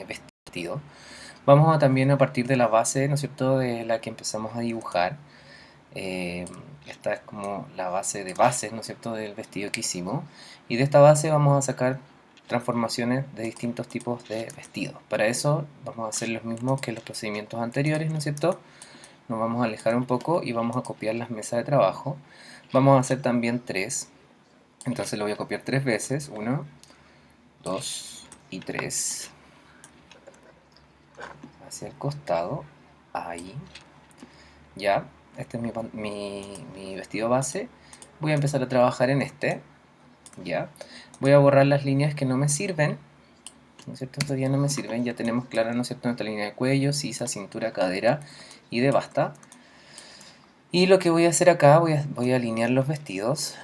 vestido. Vamos a también a partir de la base, ¿no es cierto?, de la que empezamos a dibujar. Eh, Esta es como la base de bases, ¿no es cierto?, del vestido que hicimos. Y de esta base vamos a sacar transformaciones de distintos tipos de vestidos. Para eso vamos a hacer los mismos que los procedimientos anteriores, ¿no es cierto? Nos vamos a alejar un poco y vamos a copiar las mesas de trabajo. Vamos a hacer también tres. Entonces lo voy a copiar tres veces. 1, 2 y 3. Hacia el costado. Ahí. Ya. Este es mi vestido base. Voy a empezar a trabajar en este. Ya. Voy a borrar las líneas que no me sirven. ¿No es cierto? Todavía no me sirven. Ya tenemos clara, ¿no es cierto?, nuestra línea de cuello, sisa, cintura, cadera y de basta. Y lo que voy a hacer acá, voy a alinear los vestidos.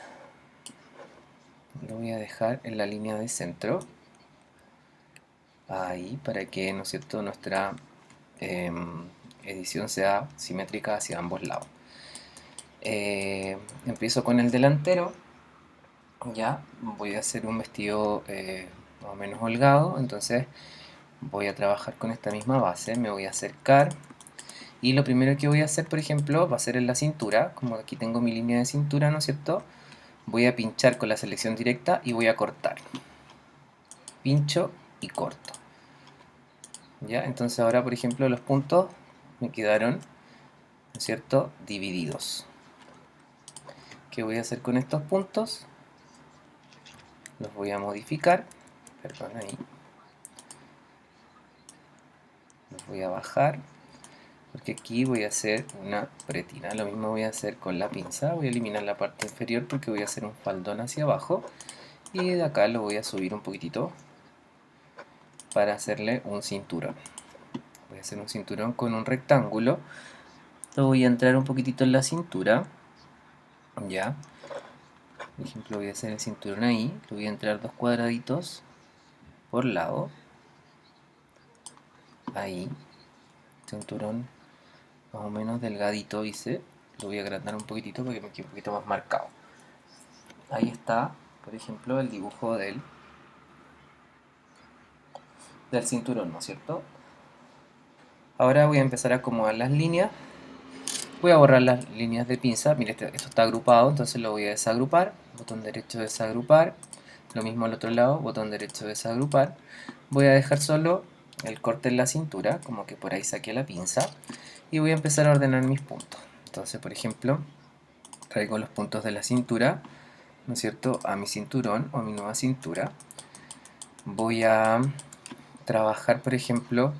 Lo voy a dejar en la línea de centro. Ahí, para que, ¿no es cierto?, nuestra edición sea simétrica hacia ambos lados. Empiezo con el delantero. Ya, voy a hacer un vestido más o menos holgado. Entonces voy a trabajar con esta misma base. Me voy a acercar. Y lo primero que voy a hacer, por ejemplo, va a ser en la cintura. Como aquí tengo mi línea de cintura, ¿no es cierto?, voy a pinchar con la selección directa y voy a cortar. Pincho y corto. ¿Ya? Entonces ahora, por ejemplo, los puntos me quedaron, ¿no es cierto?, divididos. ¿Qué voy a hacer con estos puntos? Los voy a modificar. Perdón, ahí. Los voy a bajar. Porque aquí voy a hacer una pretina. Lo mismo voy a hacer con la pinza. Voy a eliminar la parte inferior porque voy a hacer un faldón hacia abajo. Y de acá lo voy a subir un poquitito para hacerle un cinturón. Voy a hacer un cinturón con un rectángulo. Lo voy a entrar un poquitito en la cintura. Ya. Por ejemplo, voy a hacer el cinturón ahí. Le voy a entrar dos cuadraditos por lado. Ahí. Cinturón más o menos delgadito hice. Lo voy a agrandar un poquitito para que me quede un poquito más marcado. Ahí está, por ejemplo, el dibujo del cinturón, ¿no es cierto? Ahora voy a empezar a acomodar las líneas. Voy a borrar las líneas de pinza. Mire, esto está agrupado, entonces lo voy a desagrupar. Botón derecho, desagrupar. Lo mismo al otro lado, botón derecho, desagrupar. Voy a dejar solo el corte en la cintura, como que por ahí saqué la pinza. Y voy a empezar a ordenar mis puntos. Entonces, por ejemplo, traigo los puntos de la cintura, ¿no es cierto?, a mi cinturón o a mi nueva cintura. Voy a trabajar, por ejemplo,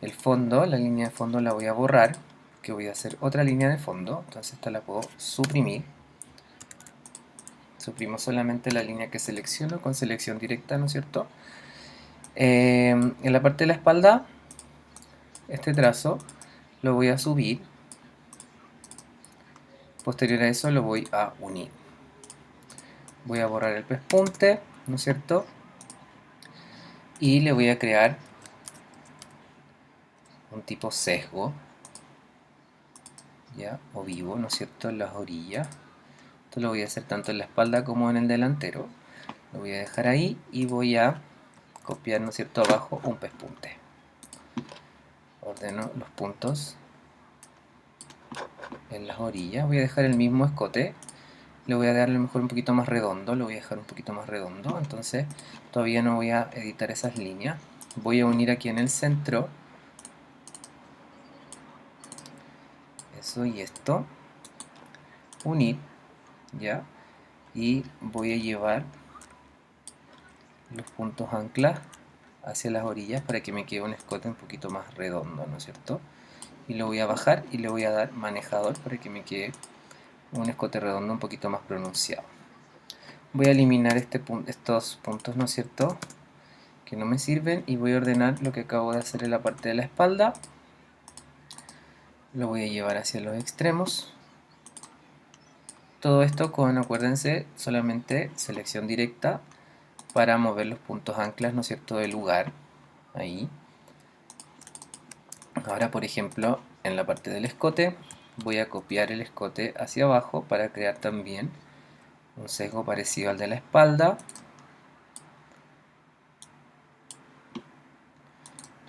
el fondo. La línea de fondo la voy a borrar, que voy a hacer otra línea de fondo. Entonces esta la puedo suprimir. Suprimo solamente la línea que selecciono con selección directa, ¿no es cierto? En la parte de la espalda, este trazo lo voy a subir. Posterior a eso lo voy a unir. Voy a borrar el pespunte, ¿no es cierto? Y le voy a crear un tipo sesgo, ¿ya? O vivo, ¿no es cierto?, en las orillas. Esto lo voy a hacer tanto en la espalda como en el delantero. Lo voy a dejar ahí y voy a copiar, ¿no es cierto?, abajo un pespunte. Ordeno los puntos en las orillas. Voy a dejar el mismo escote. Le voy a dar a lo mejor un poquito más redondo. Lo voy a dejar un poquito más redondo. Entonces todavía no voy a editar esas líneas. Voy a unir aquí en el centro. Eso y esto. Unir. Ya. Y voy a llevar los puntos anclas hacia las orillas para que me quede un escote un poquito más redondo, ¿no es cierto? Y lo voy a bajar y le voy a dar manejador para que me quede un escote redondo un poquito más pronunciado. Voy a eliminar estos puntos, ¿no es cierto?, que no me sirven, y voy a ordenar lo que acabo de hacer en la parte de la espalda. Lo voy a llevar hacia los extremos. Todo esto con, acuérdense, solamente selección directa para mover los puntos anclas, ¿no es cierto?, del lugar. Ahí. Ahora, por ejemplo, en la parte del escote, voy a copiar el escote hacia abajo para crear también un sesgo parecido al de la espalda.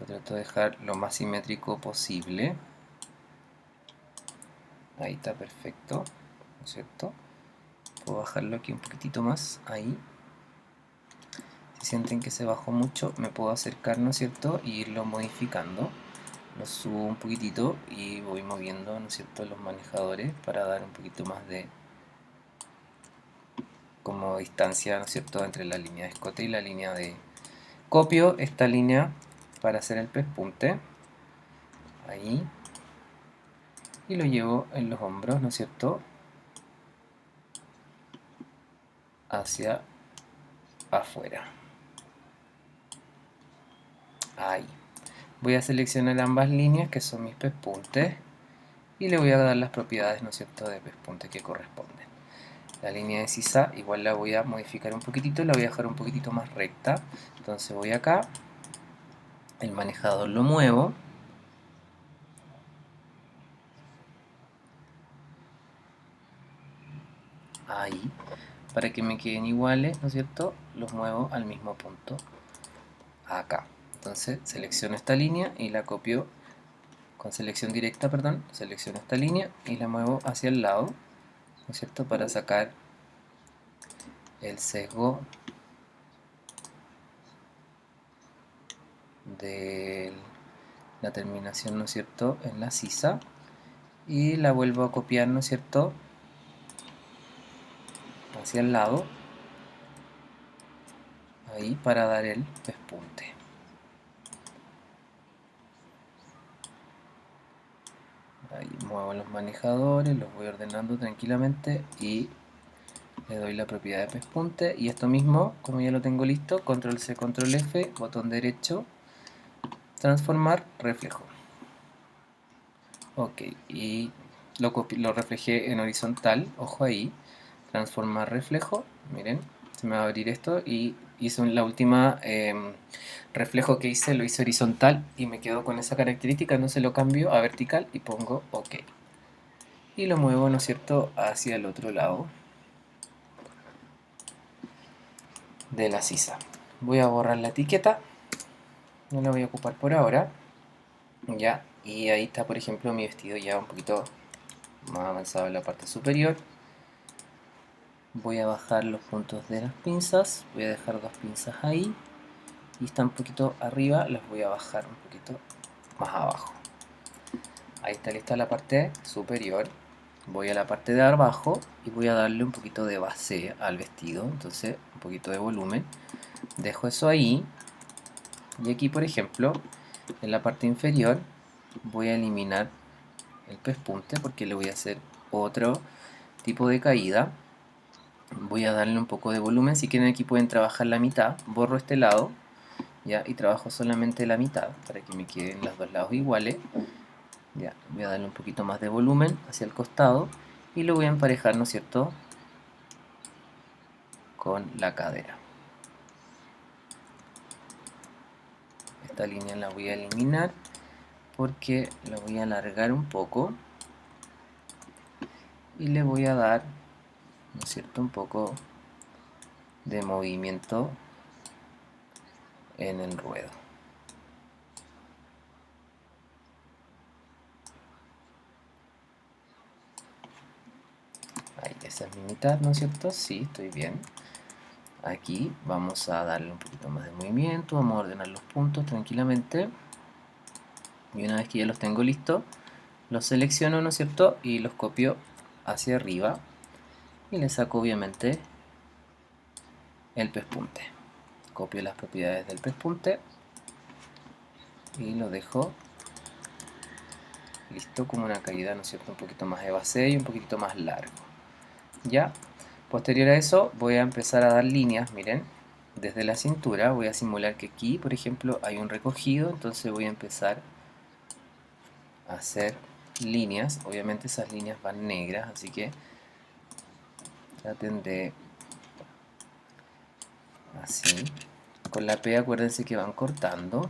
trato de dejar lo más simétrico posible. Ahí está perfecto, ¿no es cierto? Puedo bajarlo aquí un poquitito más, ahí. Si sienten que se bajó mucho, me puedo acercar, ¿no es cierto? Y irlo modificando. Lo subo un poquitito y voy moviendo, ¿no es cierto?, los manejadores para dar un poquito más de como distancia, ¿no es cierto?, entre la línea de escote y la línea de... Copio esta línea para hacer el pespunte, ahí, y lo llevo en los hombros, ¿no es cierto?, hacia afuera. Ahí. Voy a seleccionar ambas líneas que son mis pespuntes y le voy a dar las propiedades, ¿no es cierto?, de pespunte que corresponden. La línea de sisa igual la voy a modificar un poquitito, la voy a dejar un poquitito más recta. Entonces voy acá, el manejador lo muevo, ahí, para que me queden iguales, ¿no es cierto? Los muevo al mismo punto, acá. Entonces selecciono esta línea y la copio con selección directa, perdón, selecciono esta línea y la muevo hacia el lado, ¿no es cierto?, para sacar el sesgo de la terminación, ¿no es cierto?, en la sisa, y la vuelvo a copiar, ¿no es cierto?, hacia el lado, ahí, para dar el pespunte. Ahí muevo los manejadores, los voy ordenando tranquilamente y le doy la propiedad de pespunte, y esto mismo, como ya lo tengo listo, control C, control F, botón derecho, transformar, reflejo. Ok, y lo reflejé en horizontal, ojo ahí, transformar reflejo, miren, se me va a abrir esto y hice la última reflejo que hice, lo hice horizontal y me quedo con esa característica, entonces lo cambio a vertical y pongo OK. Y lo muevo, ¿no es cierto?, hacia el otro lado de la sisa. Voy a borrar la etiqueta, no la voy a ocupar por ahora, ya, y ahí está, por ejemplo, mi vestido ya un poquito más avanzado en la parte superior. Voy a bajar los puntos de las pinzas, voy a dejar dos pinzas ahí, y está un poquito arriba, las voy a bajar un poquito más abajo. Ahí está lista la parte superior. Voy a la parte de abajo y voy a darle un poquito de base al vestido, entonces un poquito de volumen. Dejo eso ahí, y aquí, por ejemplo, en la parte inferior voy a eliminar el pespunte porque le voy a hacer otro tipo de caída. Voy a darle un poco de volumen. Si quieren, aquí pueden trabajar la mitad. Borro este lado, ¿ya?, y trabajo solamente la mitad para que me queden los dos lados iguales. Ya, voy a darle un poquito más de volumen hacia el costado y lo voy a emparejar, ¿no es cierto?, con la cadera. Esta línea la voy a eliminar porque la voy a alargar un poco y le voy a dar, ¿no es cierto?, un poco de movimiento en el ruedo. Ahí, esa es mi mitad, ¿no es cierto? Sí, estoy bien. Aquí vamos a darle un poquito más de movimiento, vamos a ordenar los puntos tranquilamente. Y una vez que ya los tengo listos, los selecciono, ¿no es cierto?, y los copio hacia arriba. Y le saco obviamente el pespunte. Copio las propiedades del pespunte y lo dejo listo como una caída, ¿no es cierto?, un poquito más de base y un poquito más largo. Ya, posterior a eso voy a empezar a dar líneas, miren, desde la cintura. Voy a simular que aquí, por ejemplo, hay un recogido, entonces voy a empezar a hacer líneas. Obviamente esas líneas van negras, así que traten de así. Con la P acuérdense que van cortando.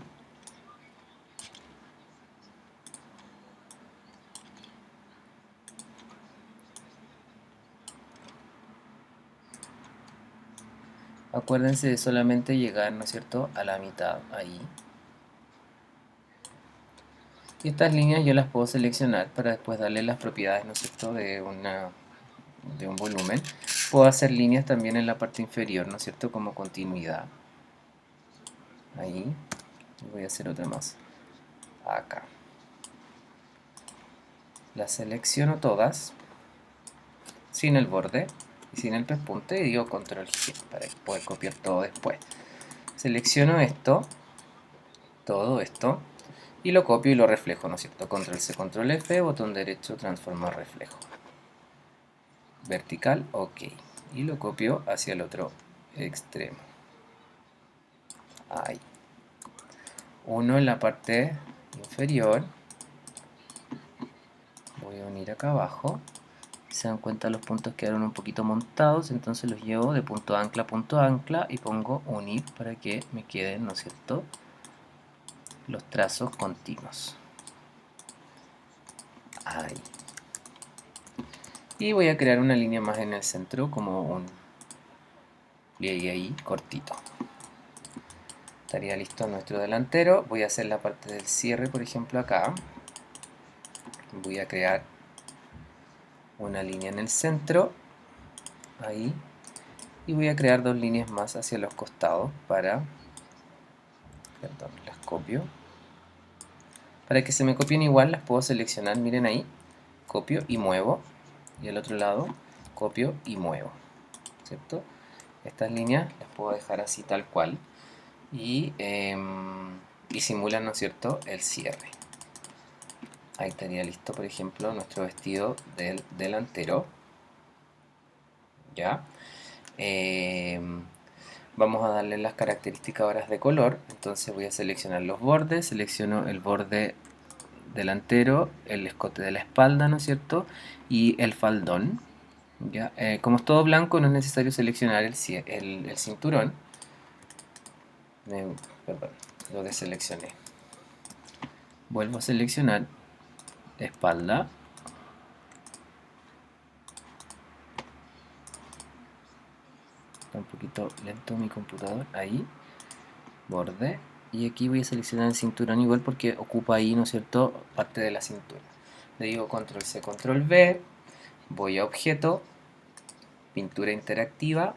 Acuérdense de solamente llegar, ¿no es cierto?, a la mitad, ahí. Y estas líneas yo las puedo seleccionar para después darle las propiedades, ¿no es cierto?, de un volumen. Puedo hacer líneas también en la parte inferior, ¿no es cierto?, como continuidad. Ahí. Voy a hacer otra más. Acá. Las selecciono todas, sin el borde y sin el pespunte, y digo control G para poder copiar todo después. Selecciono esto, todo esto, y lo copio y lo reflejo, ¿no es cierto? Control C, control F, botón derecho, transformar reflejo. Vertical, ok. Y lo copio hacia el otro extremo. Ahí. Uno en la parte inferior. Voy a unir acá abajo. Se dan cuenta, los puntos quedaron un poquito montados, entonces los llevo de punto ancla a punto ancla y pongo unir para que me queden, ¿no es cierto?, los trazos continuos. Ahí. Y voy a crear una línea más en el centro, como un pliegue ahí cortito. Estaría listo nuestro delantero. Voy a hacer la parte del cierre, por ejemplo, acá. Voy a crear una línea en el centro, ahí, y voy a crear dos líneas más hacia los costados para, perdón, las copio. Para que se me copien igual las puedo seleccionar, miren ahí, copio y muevo, y al otro lado copio y muevo, ¿cierto? Estas líneas las puedo dejar así tal cual y simulan, ¿no es cierto?, el cierre. Ahí estaría listo, por ejemplo, nuestro vestido del delantero. ¿Ya? Vamos a darle las características ahora de color. Entonces voy a seleccionar los bordes. Selecciono el borde delantero, el escote de la espalda, ¿no es cierto? Y el faldón. ¿Ya? Como es todo blanco, no es necesario seleccionar el cinturón. Perdón, lo deseleccioné. Vuelvo a seleccionar espalda. Está un poquito lento mi computador. Ahí. Borde. Y aquí voy a seleccionar el cinturón igual porque ocupa ahí, ¿no es cierto?, parte de la cintura. Le digo control C, control V. Voy a objeto. Pintura interactiva.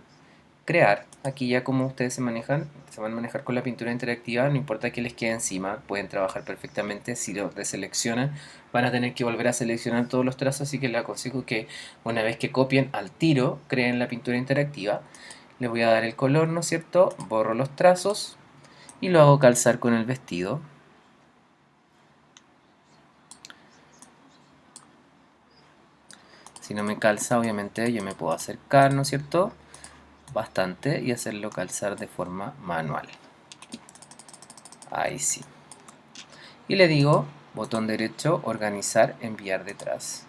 Crear. Aquí ya como ustedes se van a manejar con la pintura interactiva, no importa que les quede encima, pueden trabajar perfectamente. Si lo deseleccionan, van a tener que volver a seleccionar todos los trazos, así que les aconsejo que una vez que copien al tiro, creen la pintura interactiva. Les voy a dar el color, ¿no es cierto? Borro los trazos y lo hago calzar con el vestido. Si no me calza, obviamente yo me puedo acercar, ¿no es cierto?, bastante, y hacerlo calzar de forma manual. Ahí sí. Y le digo, botón derecho, organizar, enviar detrás.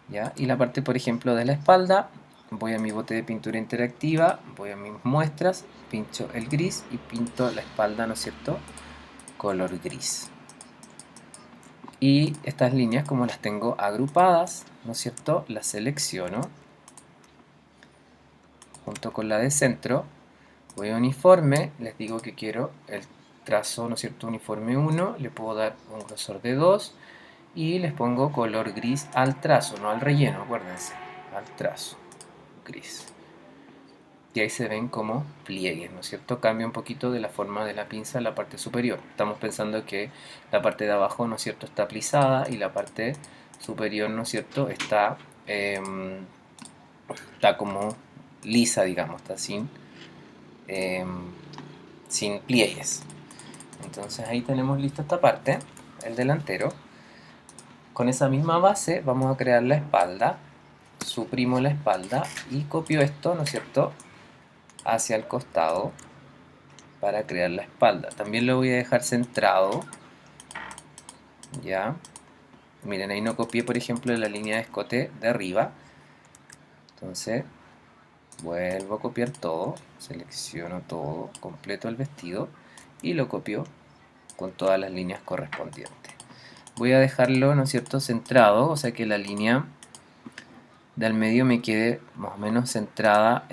¿Ya? Y la parte, por ejemplo, de la espalda, voy a mi bote de pintura interactiva, voy a mis muestras, pincho el gris y pinto la espalda, ¿no es cierto?, color gris. Y estas líneas, como las tengo agrupadas, ¿no es cierto?, las selecciono junto con la de centro. Voy a uniforme, les digo que quiero el trazo, ¿no es cierto?, uniforme 1, le puedo dar un grosor de 2 y les pongo color gris al trazo, no al relleno, acuérdense, al trazo, gris. Y ahí se ven como pliegues, ¿no es cierto? Cambia un poquito de la forma de la pinza en la parte superior. Estamos pensando que la parte de abajo, ¿no es cierto?, está plisada y la parte superior, ¿no es cierto?, está como lisa, digamos, está sin pliegues. Entonces ahí tenemos lista esta parte, el delantero. Con esa misma base vamos a crear la espalda. Suprimo la espalda y copio esto, ¿no es cierto?, hacia el costado para crear la espalda. También lo voy a dejar centrado. Ya. Miren, ahí no copié, por ejemplo, la línea de escote de arriba. Entonces, vuelvo a copiar todo. Selecciono todo, completo el vestido y lo copio con todas las líneas correspondientes. Voy a dejarlo, ¿no es cierto?, centrado, o sea que la línea del medio me quede más o menos centrada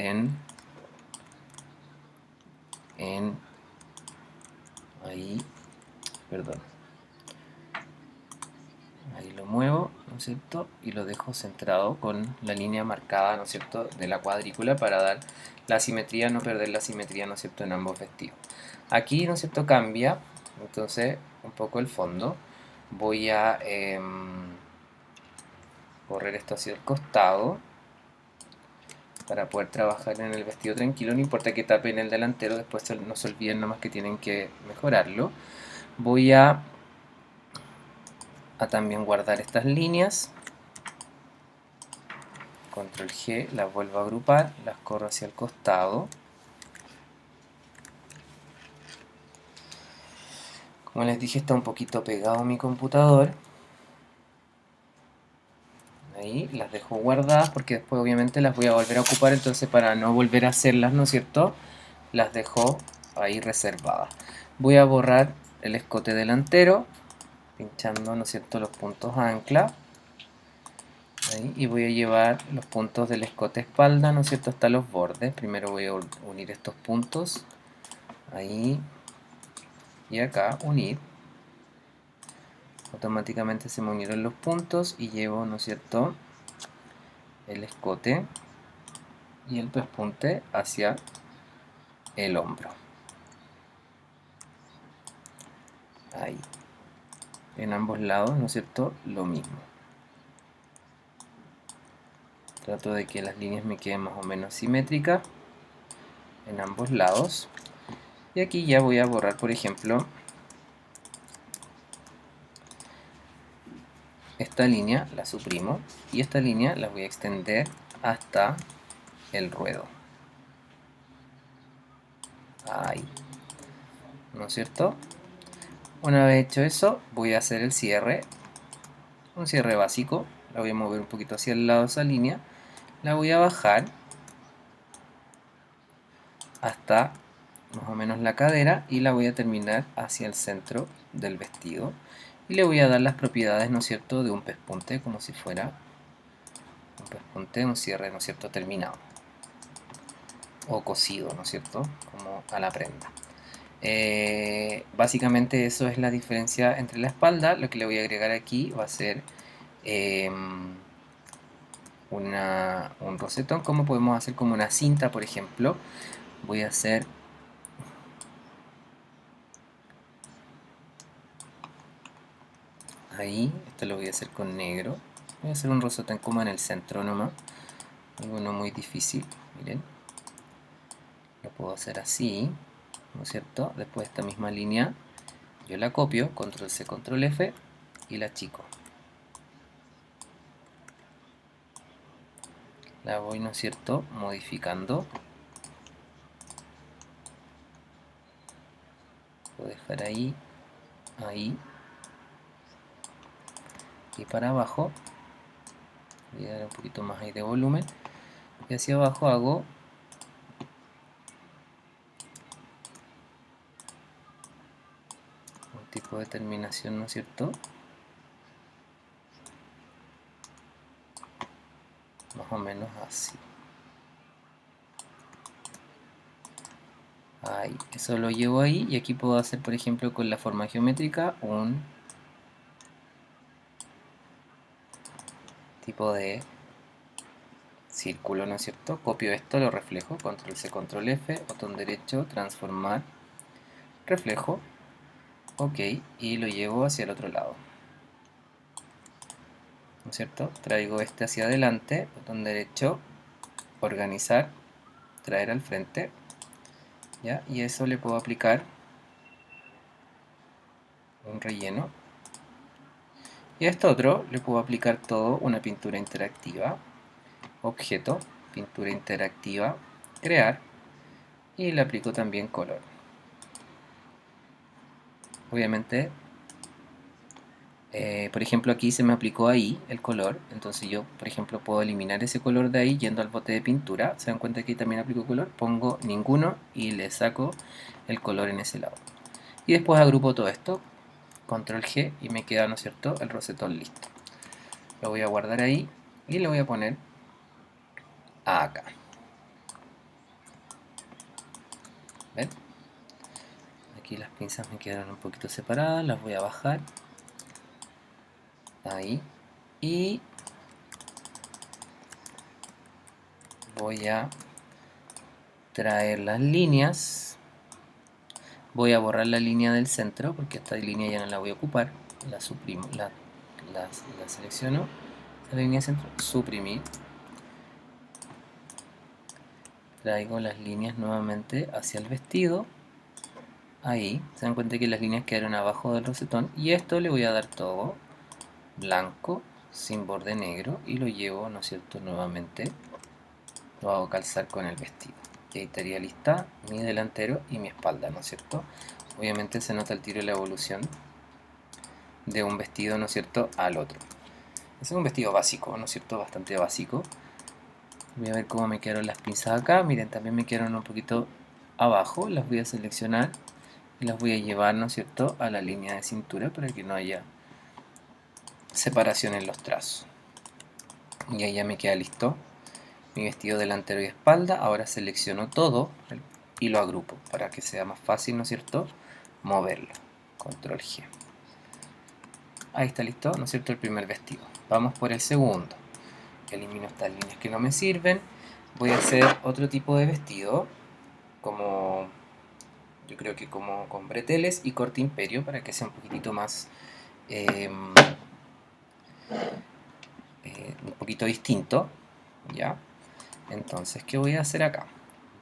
ahí, perdón, Ahí lo muevo, ¿no es cierto? Y lo dejo centrado con la línea marcada, ¿no es cierto?, de la cuadrícula para dar la simetría, no perder la simetría, ¿no es cierto?, en ambos vestidos. Aquí, ¿no es cierto?, cambia, entonces, un poco el fondo. Voy a correr esto hacia el costado para poder trabajar en el vestido tranquilo. No importa que tapen el delantero, después no se olviden nomás que tienen que mejorarlo. Voy a también guardar estas líneas. Control G, las vuelvo a agrupar, las corro hacia el costado. Como les dije, está un poquito pegado mi computador. Ahí las dejo guardadas porque después obviamente las voy a volver a ocupar, entonces para no volver a hacerlas, ¿no es cierto?, las dejo ahí reservadas. Voy a borrar el escote delantero, pinchando, ¿no es cierto?, los puntos ancla. Ahí, y voy a llevar los puntos del escote espalda, ¿no es cierto?, hasta los bordes. Primero voy a unir estos puntos. Ahí. Y acá, unir. Automáticamente se me unieron los puntos y llevo, ¿no es cierto?, el escote y el pespunte hacia el hombro. Ahí. En ambos lados, ¿no es cierto?, lo mismo. Trato de que las líneas me queden más o menos simétricas en ambos lados. Y aquí ya voy a borrar, por ejemplo, esta línea, la suprimo, y esta línea la voy a extender hasta el ruedo. Ahí. ¿No es cierto? Una vez hecho eso, voy a hacer el cierre, un cierre básico. La voy a mover un poquito hacia el lado de esa línea, la voy a bajar hasta más o menos la cadera y la voy a terminar hacia el centro del vestido y le voy a dar las propiedades, ¿no es cierto?, de un pespunte, como si fuera un pespunte, un cierre, ¿no es cierto?, terminado o cosido, ¿no es cierto?, como a la prenda. Básicamente eso es la diferencia entre la espalda. Lo que le voy a agregar aquí va a ser un rosetón, como podemos hacer como una cinta, por ejemplo. Voy a hacer ahí, esto lo voy a hacer con negro. Voy a hacer un rosetón como en el centro nomás, algo no muy difícil. Miren, lo puedo hacer así, ¿no es cierto? Después esta misma línea yo la copio, control C, control F y la achico. La voy, ¿no es cierto?, modificando. Puedo dejar ahí, ahí y para abajo. Voy a dar un poquito más ahí de volumen y hacia abajo hago un tipo de terminación, ¿no es cierto?, más o menos así. Ahí, eso lo llevo ahí y aquí puedo hacer, por ejemplo, con la forma geométrica un tipo de círculo, ¿no es cierto? Copio esto, lo reflejo, control C, control F, botón derecho, transformar, reflejo, ok, y lo llevo hacia el otro lado, ¿no es cierto? Traigo este hacia adelante, botón derecho, organizar, traer al frente, ¿ya? Y eso le puedo aplicar un relleno. Y a esto otro le puedo aplicar todo una pintura interactiva, objeto, pintura interactiva, crear, y le aplico también color. Obviamente, por ejemplo, aquí se me aplicó ahí el color, entonces yo, por ejemplo, puedo eliminar ese color de ahí yendo al bote de pintura. Se dan cuenta que también aplico color, pongo ninguno y le saco el color en ese lado. Y después agrupo todo esto, control G, y me queda, ¿no es cierto?, el rosetón listo. Lo voy a guardar ahí y le voy a poner acá. ¿Ven? Aquí las pinzas me quedaron un poquito separadas, las voy a bajar ahí, y voy a traer las líneas. Voy a borrar la línea del centro porque esta línea ya no la voy a ocupar. La suprimo, la selecciono, la línea de centro, suprimir. Traigo las líneas nuevamente hacia el vestido. Ahí, se dan cuenta que las líneas quedaron abajo del rosetón. Y esto le voy a dar todo blanco, sin borde negro, y lo llevo, ¿no es cierto?, nuevamente. Lo hago calzar con el vestido. Y ahí estaría lista mi delantero y mi espalda, ¿no es cierto? Obviamente se nota el tiro de la evolución de un vestido, ¿no es cierto?, al otro. Este es un vestido básico, ¿no es cierto?, bastante básico. Voy a ver cómo me quedaron las pinzas acá. Miren, también me quedaron un poquito abajo. Las voy a seleccionar y las voy a llevar, ¿no es cierto?, a la línea de cintura para que no haya separación en los trazos. Y ahí ya me queda listo mi vestido delantero y espalda. Ahora selecciono todo y lo agrupo para que sea más fácil, ¿no es cierto?, moverlo. Control G. Ahí está listo, ¿no es cierto?, el primer vestido. Vamos por el segundo. Elimino estas líneas que no me sirven. Voy a hacer otro tipo de vestido, como yo creo que como con breteles y corte imperio, para que sea un poquitito más un poquito distinto, ¿ya? Entonces, ¿qué voy a hacer acá?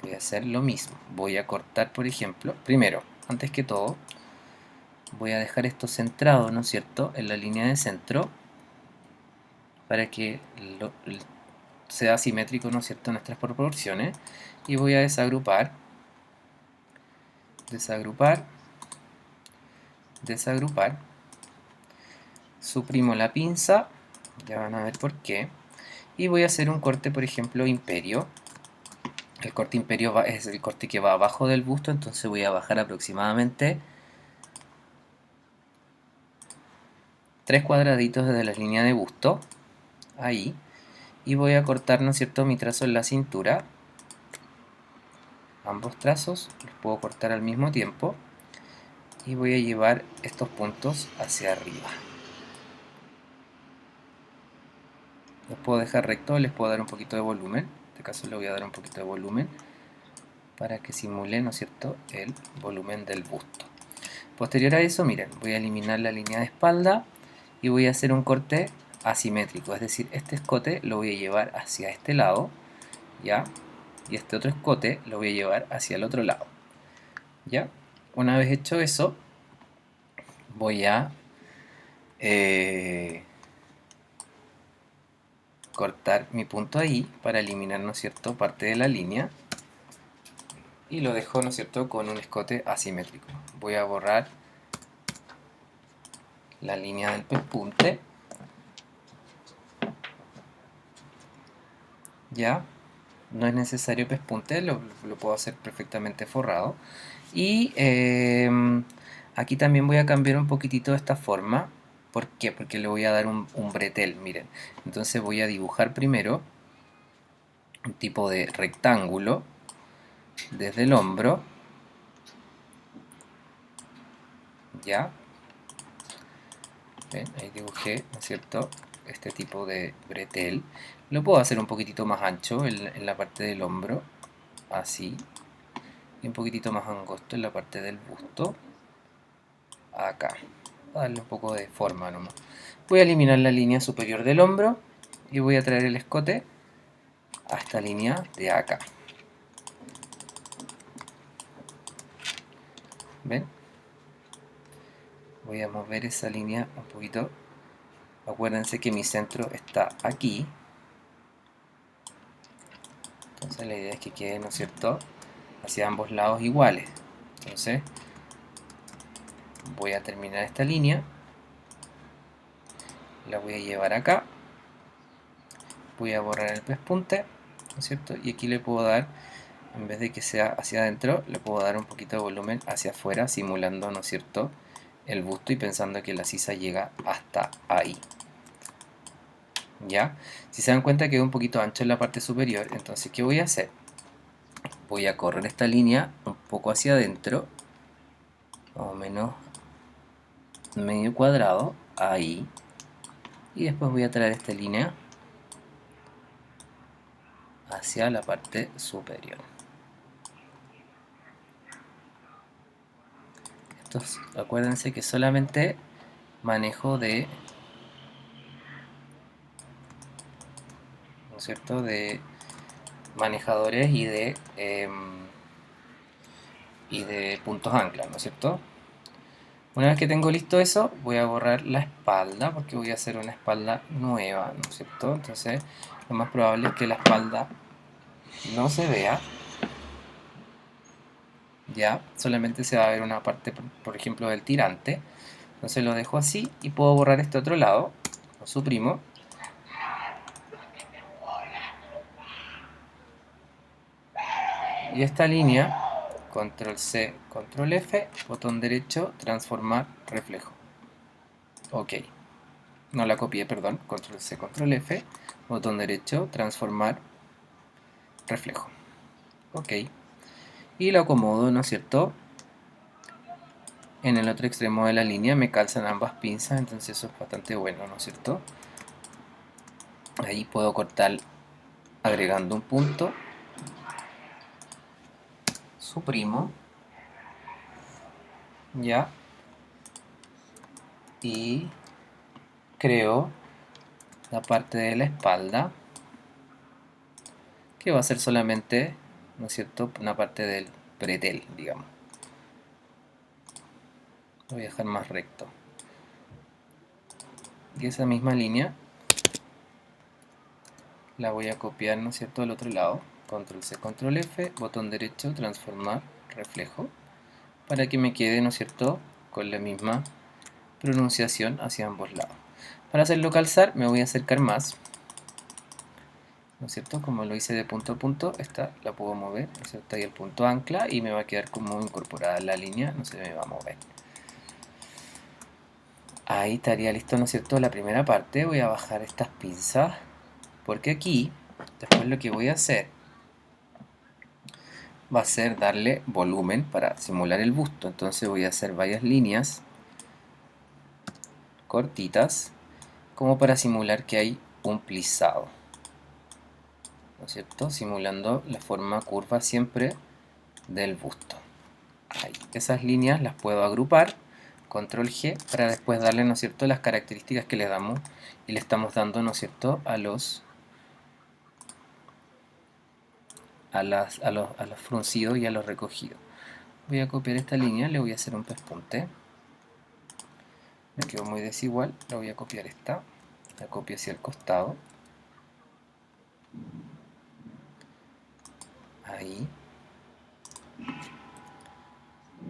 Voy a hacer lo mismo. Voy a cortar, por ejemplo, primero, antes que todo, voy a dejar esto centrado, ¿no es cierto?, en la línea de centro, para que sea simétrico, ¿no es cierto?, nuestras proporciones. Y voy a desagrupar, desagrupar, suprimo la pinza, ya van a ver por qué, y voy a hacer un corte, por ejemplo, imperio. El corte imperio es el corte que va abajo del busto, entonces voy a bajar aproximadamente 3 cuadraditos desde la línea de busto, ahí, y voy a cortar, ¿no es cierto?, mi trazo en la cintura. Ambos trazos los puedo cortar al mismo tiempo y voy a llevar estos puntos hacia arriba. Los puedo dejar rectos, les puedo dar un poquito de volumen. En este caso le voy a dar un poquito de volumen para que simule, ¿no es cierto?, el volumen del busto. Posterior a eso, miren, voy a eliminar la línea de espalda y voy a hacer un corte asimétrico, es decir, este escote lo voy a llevar hacia este lado, ¿ya? Y este otro escote lo voy a llevar hacia el otro lado, ¿ya? Una vez hecho eso, voy a cortar mi punto ahí para eliminar, ¿no es cierto?, parte de la línea, y lo dejo, ¿no es cierto?, con un escote asimétrico. Voy a borrar la línea del pespunte, ya, no es necesario pespunte, lo puedo hacer perfectamente forrado. Y aquí también voy a cambiar un poquitito esta forma. ¿Por qué? Porque le voy a dar un bretel, miren. Entonces voy a dibujar primero un tipo de rectángulo desde el hombro, ya. ¿Ven? Ahí dibujé, ¿no es cierto?, este tipo de bretel. Lo puedo hacer un poquitito más ancho en la parte del hombro, así, y un poquitito más angosto en la parte del busto, acá. Voy a darle un poco de forma nomás. Voy a eliminar la línea superior del hombro y voy a traer el escote a esta línea de acá. ¿Ven? Voy a mover esa línea un poquito. Acuérdense que mi centro está aquí. Entonces la idea es que quede, ¿no es cierto?, hacia ambos lados iguales. Entonces voy a terminar esta línea, la voy a llevar acá, voy a borrar el pespunte, ¿no es cierto?, y aquí le puedo dar, en vez de que sea hacia adentro, le puedo dar un poquito de volumen hacia afuera, simulando, ¿no es cierto?, el busto y pensando que la sisa llega hasta ahí. ¿Ya? Si se dan cuenta quedó un poquito ancho en la parte superior, entonces ¿qué voy a hacer? Voy a correr esta línea un poco hacia adentro, más o menos medio cuadrado, ahí, Y después voy a traer esta línea hacia la parte superior. Estos, acuérdense que solamente manejo de, ¿no es cierto?, de manejadores y de puntos ancla, ¿no es cierto? Una vez que tengo listo eso, voy a borrar la espalda porque voy a hacer una espalda nueva, ¿no es cierto? Entonces, lo más probable es que la espalda no se vea, ya, solamente se va a ver una parte, por ejemplo, del tirante. Entonces lo dejo así y puedo borrar este otro lado, lo suprimo. Y esta línea, control C, control F, botón derecho, transformar, reflejo. Ok, no la copié, perdón, control C, control F, botón derecho, transformar, reflejo. Ok, y lo acomodo, ¿no es cierto? En el otro extremo de la línea me calzan ambas pinzas, entonces eso es bastante bueno, ¿no es cierto? Ahí puedo cortar agregando un punto, suprimo, ya, y creo la parte de la espalda, que va a ser solamente, ¿no es cierto?, una parte del pretel, digamos. Lo voy a dejar más recto. Y esa misma línea la voy a copiar, ¿no es cierto?, al otro lado. Control C, Control F, botón derecho, transformar, reflejo, para que me quede, ¿no es cierto?, con la misma pronunciación hacia ambos lados. Para hacerlo calzar me voy a acercar más, ¿no es cierto? Como lo hice de punto a punto, esta la puedo mover, ¿no es cierto? Ahí el punto ancla y me va a quedar como incorporada en la línea, no se me va a mover. Ahí estaría listo, ¿no es cierto?, la primera parte. Voy a bajar estas pinzas, porque aquí, después lo que voy a hacer va a ser darle volumen para simular el busto. Entonces voy a hacer varias líneas cortitas, como para simular que hay un plisado, ¿no es cierto?, simulando la forma curva siempre del busto. Ahí. Esas líneas las puedo agrupar, control G, para después darle, ¿no es cierto?, las características que le damos y le estamos dando, ¿no es cierto?, a los fruncidos y a los recogidos. Voy a copiar esta línea, le voy a hacer un pespunte. Me quedó muy desigual, la voy a copiar esta, la copio hacia el costado. Ahí,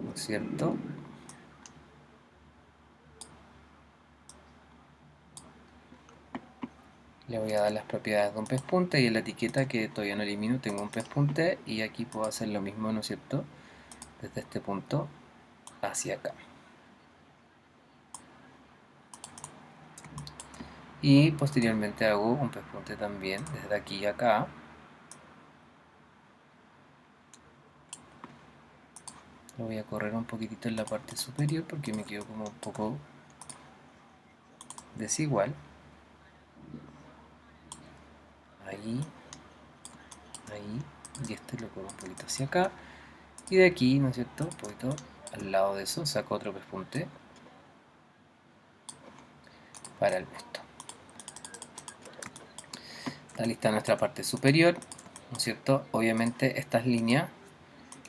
¿no es cierto? Le voy a dar las propiedades de un pespunte y en la etiqueta que todavía no elimino tengo un pespunte y aquí puedo hacer lo mismo, ¿no es cierto?, desde este punto hacia acá. Y posteriormente hago un pespunte también desde aquí a acá. Lo voy a correr un poquitito en la parte superior porque me quedó como un poco desigual. Ahí, ahí, y este lo corro un poquito hacia acá. Y de aquí, ¿no es cierto?, un poquito al lado de eso, saco otro pespunte para el busto. Está lista nuestra parte superior, ¿no es cierto? Obviamente estas líneas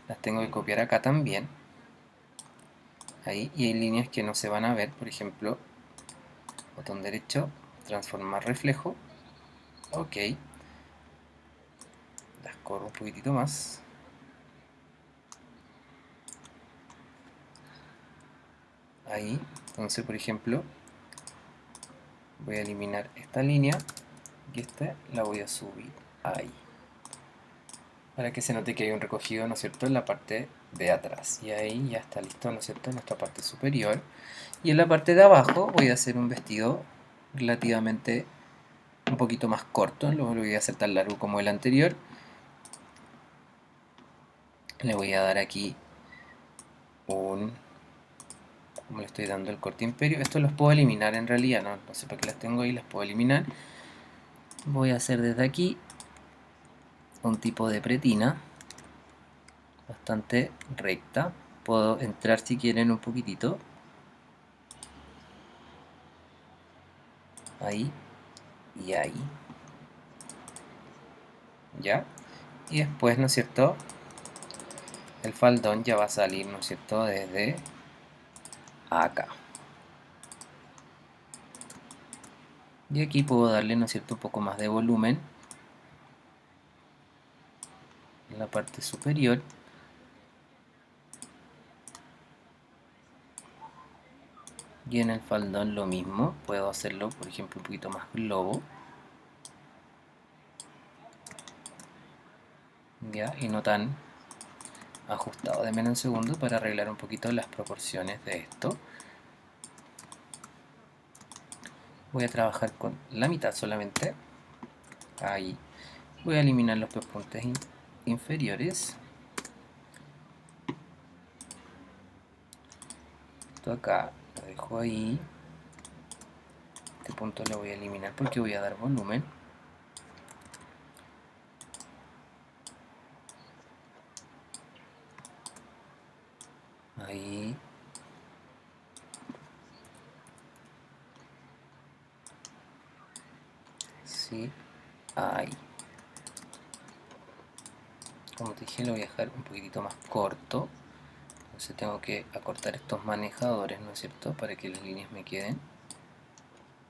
las tengo que copiar acá también. Ahí, y hay líneas que no se van a ver, por ejemplo, botón derecho, transformar reflejo. Ok. Las corro un poquitito más. Ahí, entonces por ejemplo, voy a eliminar esta línea y esta la voy a subir ahí, para que se note que hay un recogido, ¿no es cierto?, en la parte de atrás. Y ahí ya está listo, ¿no es cierto?, nuestra parte superior. Y en la parte de abajo voy a hacer un vestido relativamente un poquito más corto, no lo voy a hacer tan largo como el anterior. Le voy a dar aquí un como le estoy dando el corte imperio. Esto los puedo eliminar en realidad, no sé para qué las tengo ahí, las puedo eliminar. Voy a hacer desde aquí un tipo de pretina bastante recta. Puedo entrar si quieren un poquitito. Ahí y ahí. ¿Ya? Y después, ¿no es cierto? El faldón ya va a salir, ¿no es cierto? Desde acá. Y aquí puedo darle, ¿no es cierto?, un poco más de volumen en la parte superior. Y en el faldón lo mismo, puedo hacerlo, por ejemplo, un poquito más globo. ¿Ya? Y no tan ajustado. Denme un segundo para arreglar un poquito las proporciones de esto. Voy a trabajar con la mitad solamente. Ahí. Voy a eliminar los pespuntes inferiores. Esto acá lo dejo ahí. Este punto lo voy a eliminar porque voy a dar volumen. Ahí. Sí. Ahí. Como te dije, lo voy a dejar un poquitito más corto. Entonces tengo que acortar estos manejadores, ¿no es cierto?, para que las líneas me queden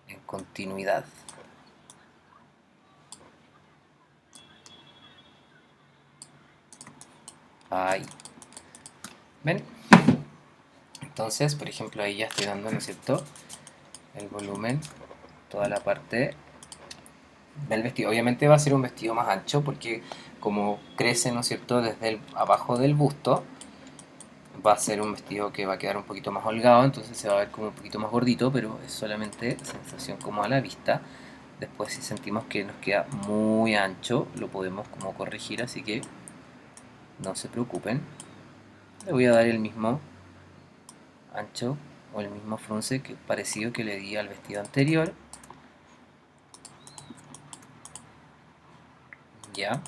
en continuidad. Ahí. ¿Ven? Entonces, por ejemplo, ahí ya estoy dando, ¿no es cierto?, el volumen, toda la parte del vestido. Obviamente va a ser un vestido más ancho porque como crece, ¿no es cierto?, desde abajo del busto, va a ser un vestido que va a quedar un poquito más holgado, entonces se va a ver como un poquito más gordito, pero es solamente sensación como a la vista. Después si sentimos que nos queda muy ancho, lo podemos como corregir, así que no se preocupen. Le voy a dar el mismo ancho o el mismo frunce parecido que le di al vestido anterior. Ya.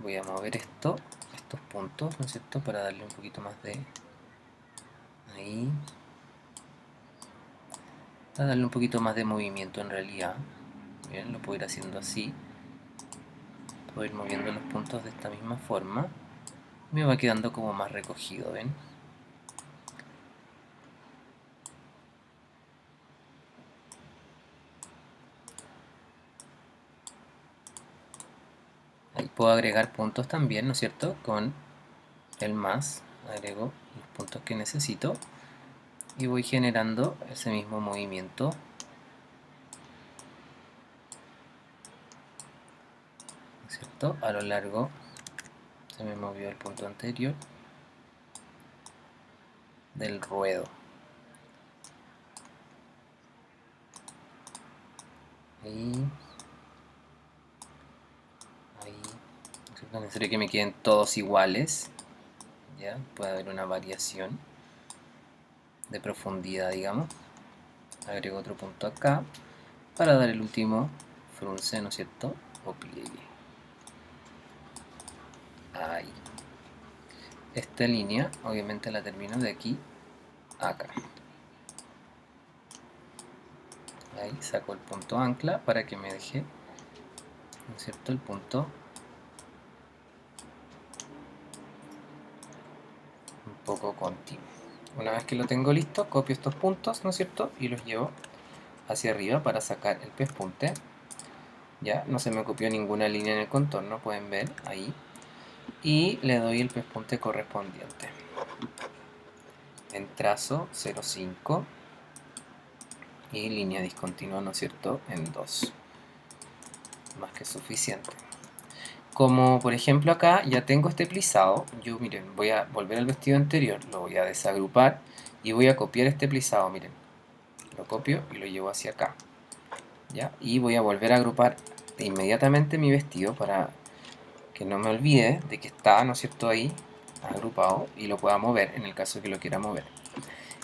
Voy a mover estos puntos, ¿no es cierto?, para darle un poquito más de... ahí. Para darle un poquito más de movimiento en realidad. Bien, lo puedo ir haciendo así. Puedo ir moviendo los puntos de esta misma forma. Me va quedando como más recogido, ¿ven? Ahí puedo agregar puntos también, ¿no es cierto?, con el más. Agrego los puntos que necesito y voy generando ese mismo movimiento. ¿No es cierto? A lo largo se me movió el punto anterior del ruedo. Ahí. Ahí. No es necesario que me queden todos iguales. Ya, puede haber una variación de profundidad, digamos. Agrego otro punto acá para dar el último frunce, ¿no es cierto?, o pliegue. Ahí. Esta línea obviamente la termino de aquí a acá. Ahí saco el punto ancla para que me deje, ¿no es cierto?, el punto un poco continuo. Una vez que lo tengo listo, copio estos puntos, ¿no es cierto?, y los llevo hacia arriba para sacar el pespunte. Ya, no se me copió ninguna línea en el contorno, pueden ver ahí. Y le doy el pespunte correspondiente. En trazo 0,5 y línea discontinua, ¿no es cierto?, en 2. Más que suficiente. Como por ejemplo acá ya tengo este plisado, yo miren, voy a volver al vestido anterior, lo voy a desagrupar y voy a copiar este plisado, miren. Lo copio y lo llevo hacia acá. ¿Ya? Y voy a volver a agrupar inmediatamente mi vestido para que no me olvide de que está, ¿no es cierto?, ahí agrupado y lo pueda mover en el caso que lo quiera mover.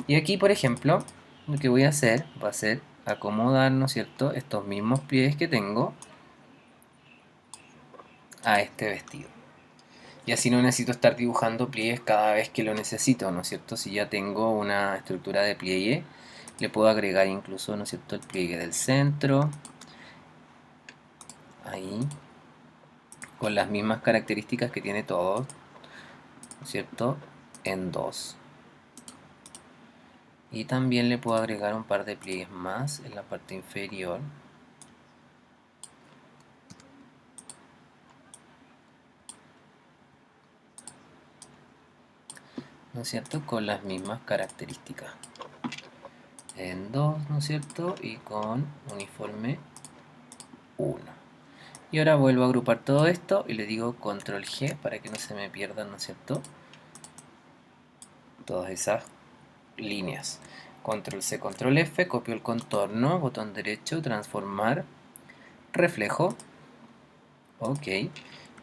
Y aquí, por ejemplo, lo que voy a hacer va a ser acomodar, ¿no es cierto?, estos mismos pliegues que tengo a este vestido. Y así no necesito estar dibujando pliegues cada vez que lo necesito, ¿no es cierto? Si ya tengo una estructura de pliegue, le puedo agregar incluso, ¿no es cierto?, el pliegue del centro, ahí, con las mismas características que tiene todo, ¿no es cierto?, en 2. Y también le puedo agregar un par de pliegues más en la parte inferior. ¿No es cierto? Con las mismas características. En 2, ¿no es cierto? Y con uniforme 1. Y ahora vuelvo a agrupar todo esto y le digo control G para que no se me pierdan, ¿no es cierto?, todas esas líneas. Control C, control F, copio el contorno, botón derecho, transformar, reflejo, ok,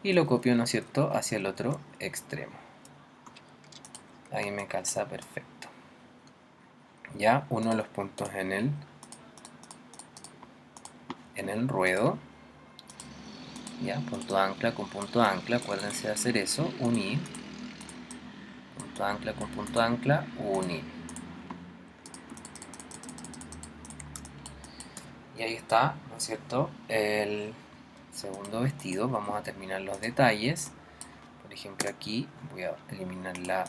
y lo copio, ¿no es cierto?, hacia el otro extremo. Ahí me calza perfecto. Ya uno de los puntos en el ruedo, ya, punto ancla con punto ancla, acuérdense de hacer eso, unir, punto ancla con punto ancla, unir. Y ahí está, ¿no es cierto?, el segundo vestido. Vamos a terminar los detalles. Por ejemplo, aquí voy a eliminar la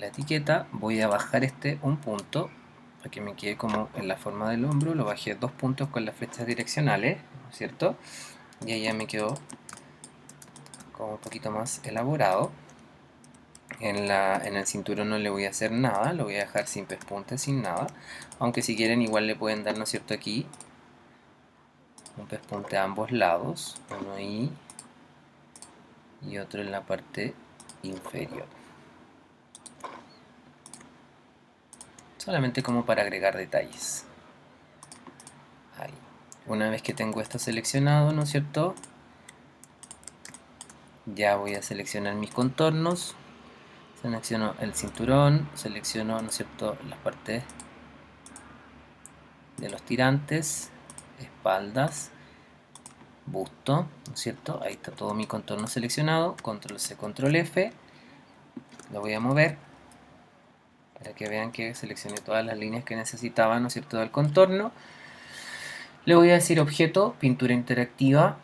etiqueta, voy a bajar un punto para que me quede como en la forma del hombro, lo bajé 2 puntos con las flechas direccionales, ¿no es cierto? Y ahí ya me quedó como un poquito más elaborado. En el cinturón no le voy a hacer nada, lo voy a dejar sin pespunte, sin nada, aunque si quieren igual le pueden dar, ¿no es cierto?, aquí un pespunte a ambos lados, uno ahí y otro en la parte inferior. Solamente como para agregar detalles. Ahí. Una vez que tengo esto seleccionado, ¿no es cierto?, ya voy a seleccionar mis contornos. Selecciono el cinturón, selecciono, ¿no es cierto?, las partes de los tirantes, espaldas, busto, ¿no es cierto? Ahí está todo mi contorno seleccionado. Control C, control F. Lo voy a mover para que vean que seleccioné todas las líneas que necesitaba, ¿no es cierto?, del contorno. Le voy a decir objeto, pintura interactiva,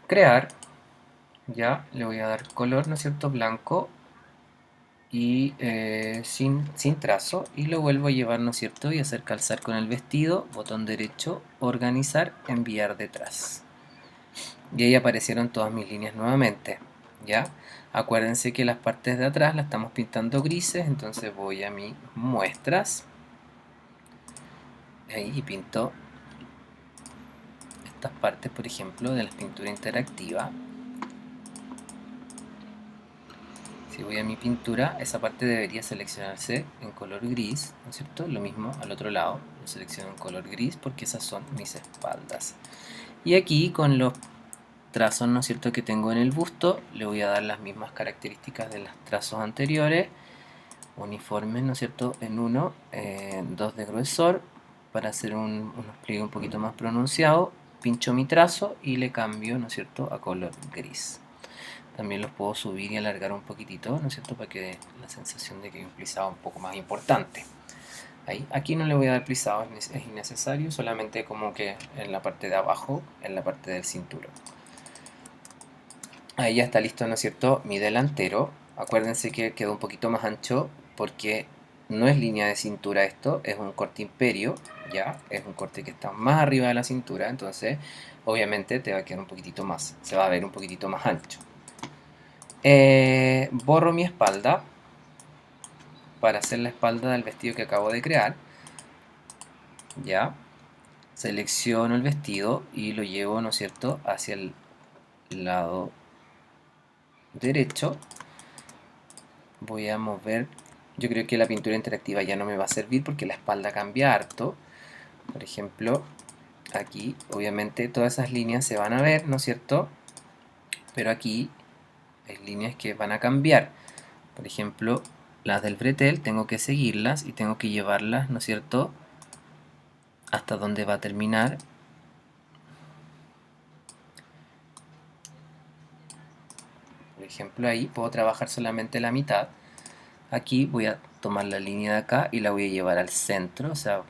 crear. Ya, le voy a dar color, ¿no es cierto?, blanco y sin trazo, y lo vuelvo a llevar, ¿no es cierto?, y hacer calzar con el vestido, botón derecho, organizar, enviar detrás. Y ahí aparecieron todas mis líneas nuevamente, ¿ya? Acuérdense que las partes de atrás las estamos pintando grises, entonces voy a mi muestras, ahí, y pinto estas partes, por ejemplo, de la pintura interactiva. Si voy a mi pintura, esa parte debería seleccionarse en color gris, ¿no es cierto? Lo mismo al otro lado, lo selecciono en color gris porque esas son mis espaldas. Y aquí con los trazos, ¿no es cierto?, que tengo en el busto, le voy a dar las mismas características de los trazos anteriores. Uniformes, ¿no es cierto?, en 1, 2 de gruesor, para hacer unos pliegues un poquito más pronunciados. Pincho mi trazo y le cambio, ¿no es cierto?, a color gris. También los puedo subir y alargar un poquitito, ¿no es cierto?, para que dé la sensación de que hay un plisado un poco más importante. Ahí. Aquí no le voy a dar plisado, es innecesario, solamente como que en la parte de abajo, en la parte del cinturón. Ahí ya está listo, ¿no es cierto?, mi delantero. Acuérdense que quedó un poquito más ancho porque no es línea de cintura esto, es un corte imperio, ya, es un corte que está más arriba de la cintura, entonces obviamente te va a quedar un poquitito más, se va a ver un poquitito más ancho. Borro mi espalda para hacer la espalda del vestido que acabo de crear, ya, selecciono el vestido y lo llevo, ¿no es cierto?, hacia el lado derecho. Voy a mover, yo creo que la pintura interactiva ya no me va a servir porque la espalda cambia harto. Por ejemplo, aquí obviamente todas esas líneas se van a ver, ¿no es cierto?, pero aquí hay líneas que van a cambiar. Por ejemplo, las del bretel tengo que seguirlas y tengo que llevarlas, ¿no es cierto?, hasta donde va a terminar. Por ejemplo, ahí puedo trabajar solamente la mitad. Aquí voy a tomar la línea de acá y la voy a llevar al centro, o sea,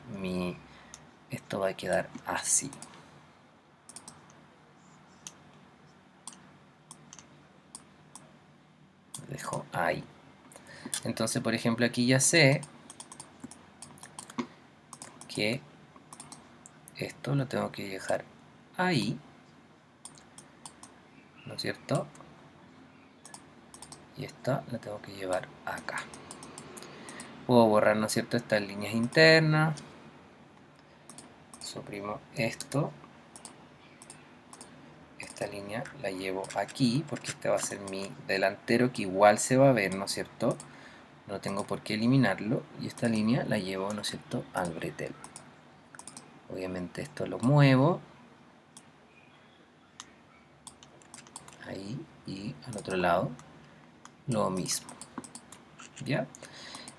esto va a quedar así. Lo dejo ahí. Entonces, por ejemplo, aquí ya sé que esto lo tengo que dejar ahí, ¿no es cierto? Y esta la tengo que llevar acá. Puedo borrar, ¿no es cierto?, estas líneas internas. Suprimo esto. Esta línea la llevo aquí porque este va a ser mi delantero, que igual se va a ver, ¿no es cierto? No tengo por qué eliminarlo. Y esta línea la llevo, ¿no es cierto?, al bretel. Obviamente esto lo muevo ahí, y al otro lado lo mismo. ¿Ya?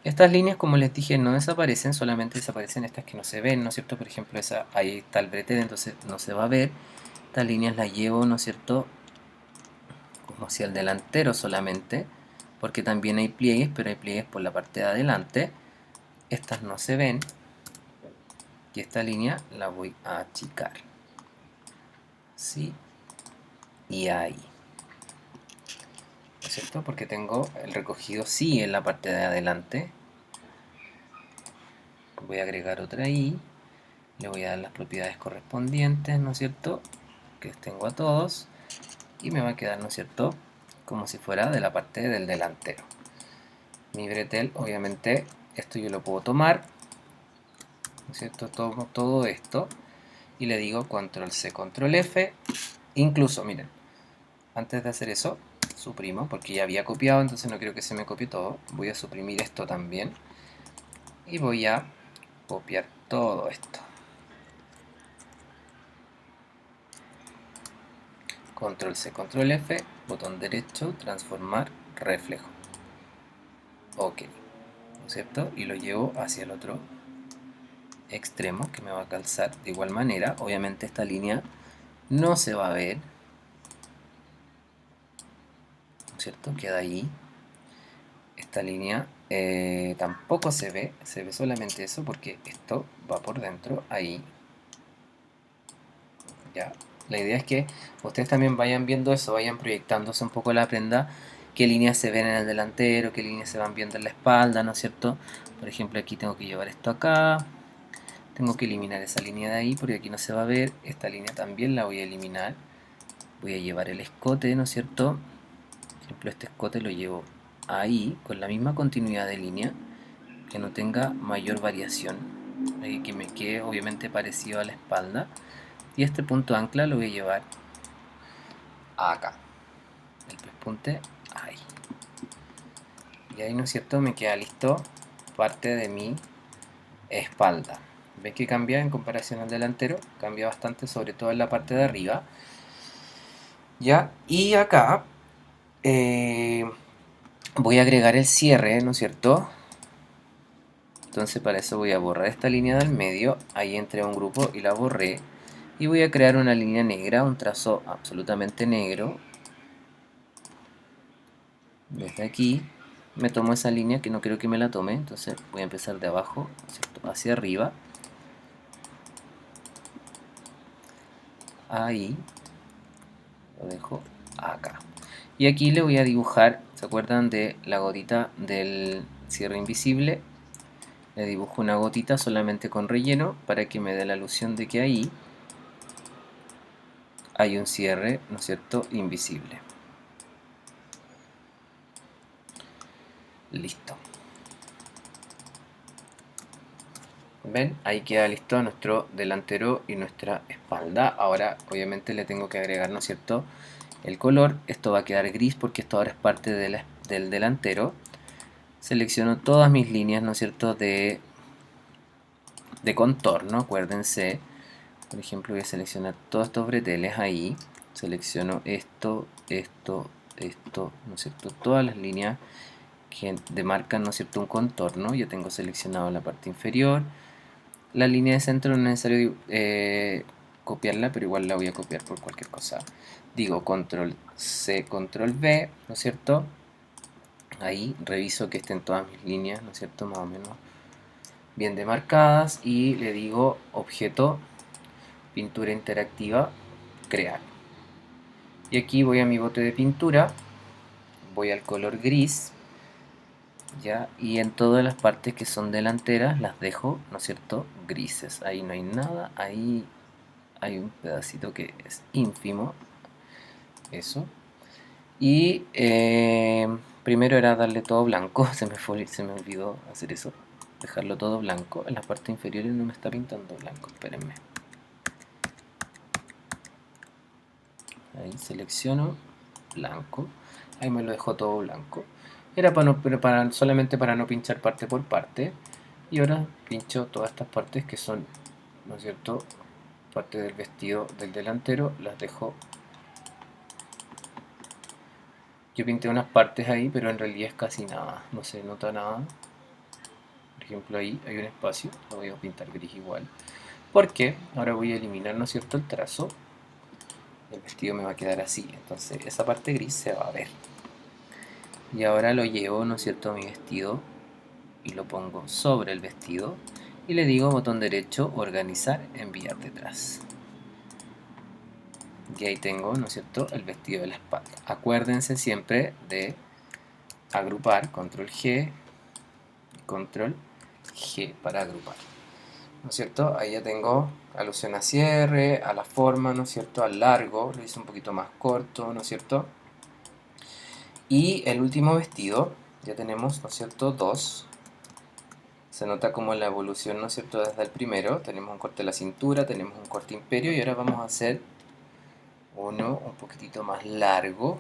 Estas líneas, como les dije, no desaparecen, solamente desaparecen estas que no se ven, ¿no es cierto? Por ejemplo, ahí está el bretel, entonces no se va a ver. Estas líneas las llevo, ¿no es cierto?, como hacia el delantero solamente, porque también hay pliegues, pero hay pliegues por la parte de adelante. Estas no se ven, y esta línea la voy a achicar. Así y ahí. ¿No es cierto? Porque tengo el recogido sí en la parte de adelante. Voy a agregar otra ahí. Le voy a dar las propiedades correspondientes, ¿no es cierto?, que tengo a todos. Y me va a quedar, ¿no es cierto?, como si fuera de la parte del delantero. Mi bretel, obviamente, esto yo lo puedo tomar, ¿no es cierto? Tomo todo esto y le digo control C, control F. Incluso, miren, antes de hacer eso, suprimo, porque ya había copiado, entonces no quiero que se me copie todo. Voy a suprimir esto también y voy a copiar todo esto. Control C, control F, botón derecho, transformar, reflejo. Ok, ¿no es cierto? Y lo llevo hacia el otro extremo, que me va a calzar de igual manera. Obviamente esta línea no se va a ver, ¿no es cierto? Queda ahí. Esta línea tampoco se ve solamente eso, porque esto va por dentro, ahí. Ya. La idea es que ustedes también vayan viendo eso, vayan proyectándose un poco la prenda, qué líneas se ven en el delantero, qué líneas se van viendo en la espalda, ¿no es cierto? Por ejemplo, aquí tengo que llevar esto acá, tengo que eliminar esa línea de ahí porque aquí no se va a ver, esta línea también la voy a eliminar, voy a llevar el escote, ¿no es cierto? Por ejemplo, este escote lo llevo ahí, con la misma continuidad de línea, que no tenga mayor variación, que me quede obviamente parecido a la espalda. Y este punto ancla lo voy a llevar acá, el pespunte ahí. Y ahí, ¿no es cierto?, me queda listo parte de mi espalda. ¿Ven que cambia en comparación al delantero? Cambia bastante, sobre todo en la parte de arriba. ¿Ya? Y acá voy a agregar el cierre, ¿no es cierto? Entonces para eso voy a borrar esta línea del medio. Ahí entré a un grupo y la borré. Y voy a crear una línea negra, un trazo absolutamente negro. Desde aquí me tomo esa línea que no quiero que me la tome, entonces voy a empezar de abajo, ¿cierto?, hacia arriba. Ahí lo dejo acá. Y aquí le voy a dibujar, ¿se acuerdan de la gotita del cierre invisible? Le dibujo una gotita solamente con relleno para que me dé la ilusión de que ahí hay un cierre, ¿no es cierto?, invisible. Listo. ¿Ven? Ahí queda listo nuestro delantero y nuestra espalda. Ahora obviamente le tengo que agregar, ¿no es cierto?, el color. Esto va a quedar gris porque esto ahora es parte del delantero. Selecciono todas mis líneas, ¿no es cierto?, de contorno, acuérdense. Por ejemplo, voy a seleccionar todos estos breteles ahí. Selecciono esto, esto, esto, ¿no es cierto?, todas las líneas que demarcan, ¿no es cierto?, un contorno. Yo tengo seleccionado la parte inferior. La línea de centro no es necesario copiarla, pero igual la voy a copiar por cualquier cosa. Digo control C, control V, ¿no es cierto? Ahí reviso que estén todas mis líneas, ¿no es cierto?, más o menos bien demarcadas, y le digo objeto, pintura interactiva, crear. Y aquí voy a mi bote de pintura, voy al color gris, ¿ya? Y en todas las partes que son delanteras las dejo, ¿no es cierto?, grises. Ahí no hay nada, ahí hay un pedacito que es ínfimo, eso. Y primero era darle todo blanco, se me olvidó hacer eso, dejarlo todo blanco. En las partes inferiores no me está pintando blanco, espérenme. Ahí selecciono blanco, ahí me lo dejo todo blanco. Era solamente para no pinchar parte por parte. Y ahora pincho todas estas partes que son, ¿no es cierto?, parte del vestido del delantero, las dejo. Yo pinté unas partes ahí, pero en realidad es casi nada, no se nota nada. Por ejemplo, ahí hay un espacio, lo voy a pintar gris igual. Porque ahora voy a eliminar, ¿no es cierto?, el trazo. El vestido me va a quedar así, entonces esa parte gris se va a ver. Y ahora lo llevo, ¿no es cierto?, a mi vestido y lo pongo sobre el vestido. Y le digo botón derecho, organizar, enviar detrás. Y ahí tengo, ¿no es cierto?, el vestido de la espalda. Acuérdense siempre de agrupar, control G, control G para agrupar, ¿no es cierto? Ahí ya tengo alusión a cierre, a la forma, ¿no es cierto?, al largo, lo hice un poquito más corto, ¿no es cierto? Y el último vestido, ya tenemos, ¿no es cierto?, dos. Se nota como la evolución, ¿no es cierto?, desde el primero. Tenemos un corte de la cintura, tenemos un corte imperio, y ahora vamos a hacer uno un poquitito más largo,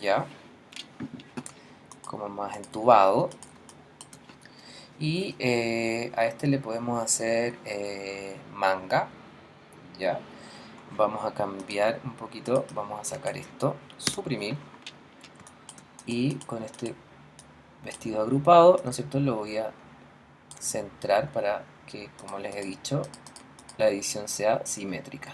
ya, como más entubado. Y a este le podemos hacer manga, ya. Vamos a cambiar un poquito, vamos a sacar esto, suprimir, y con este vestido agrupado, ¿no es cierto?, lo voy a centrar para que, como les he dicho, la edición sea simétrica.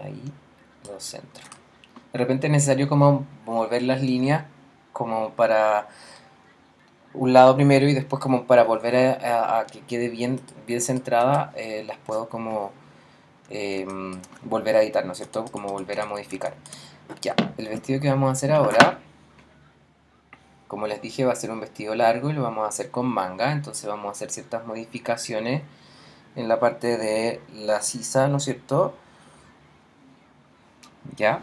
Ahí lo centro. De repente es necesario como mover las líneas como para un lado primero, y después como para volver a que quede bien centrada, las puedo como volver a editar, ¿no es cierto?, como volver a modificar. Ya, el vestido que vamos a hacer ahora, como les dije, va a ser un vestido largo y lo vamos a hacer con manga. Entonces vamos a hacer ciertas modificaciones en la parte de la sisa, ¿no es cierto? Ya.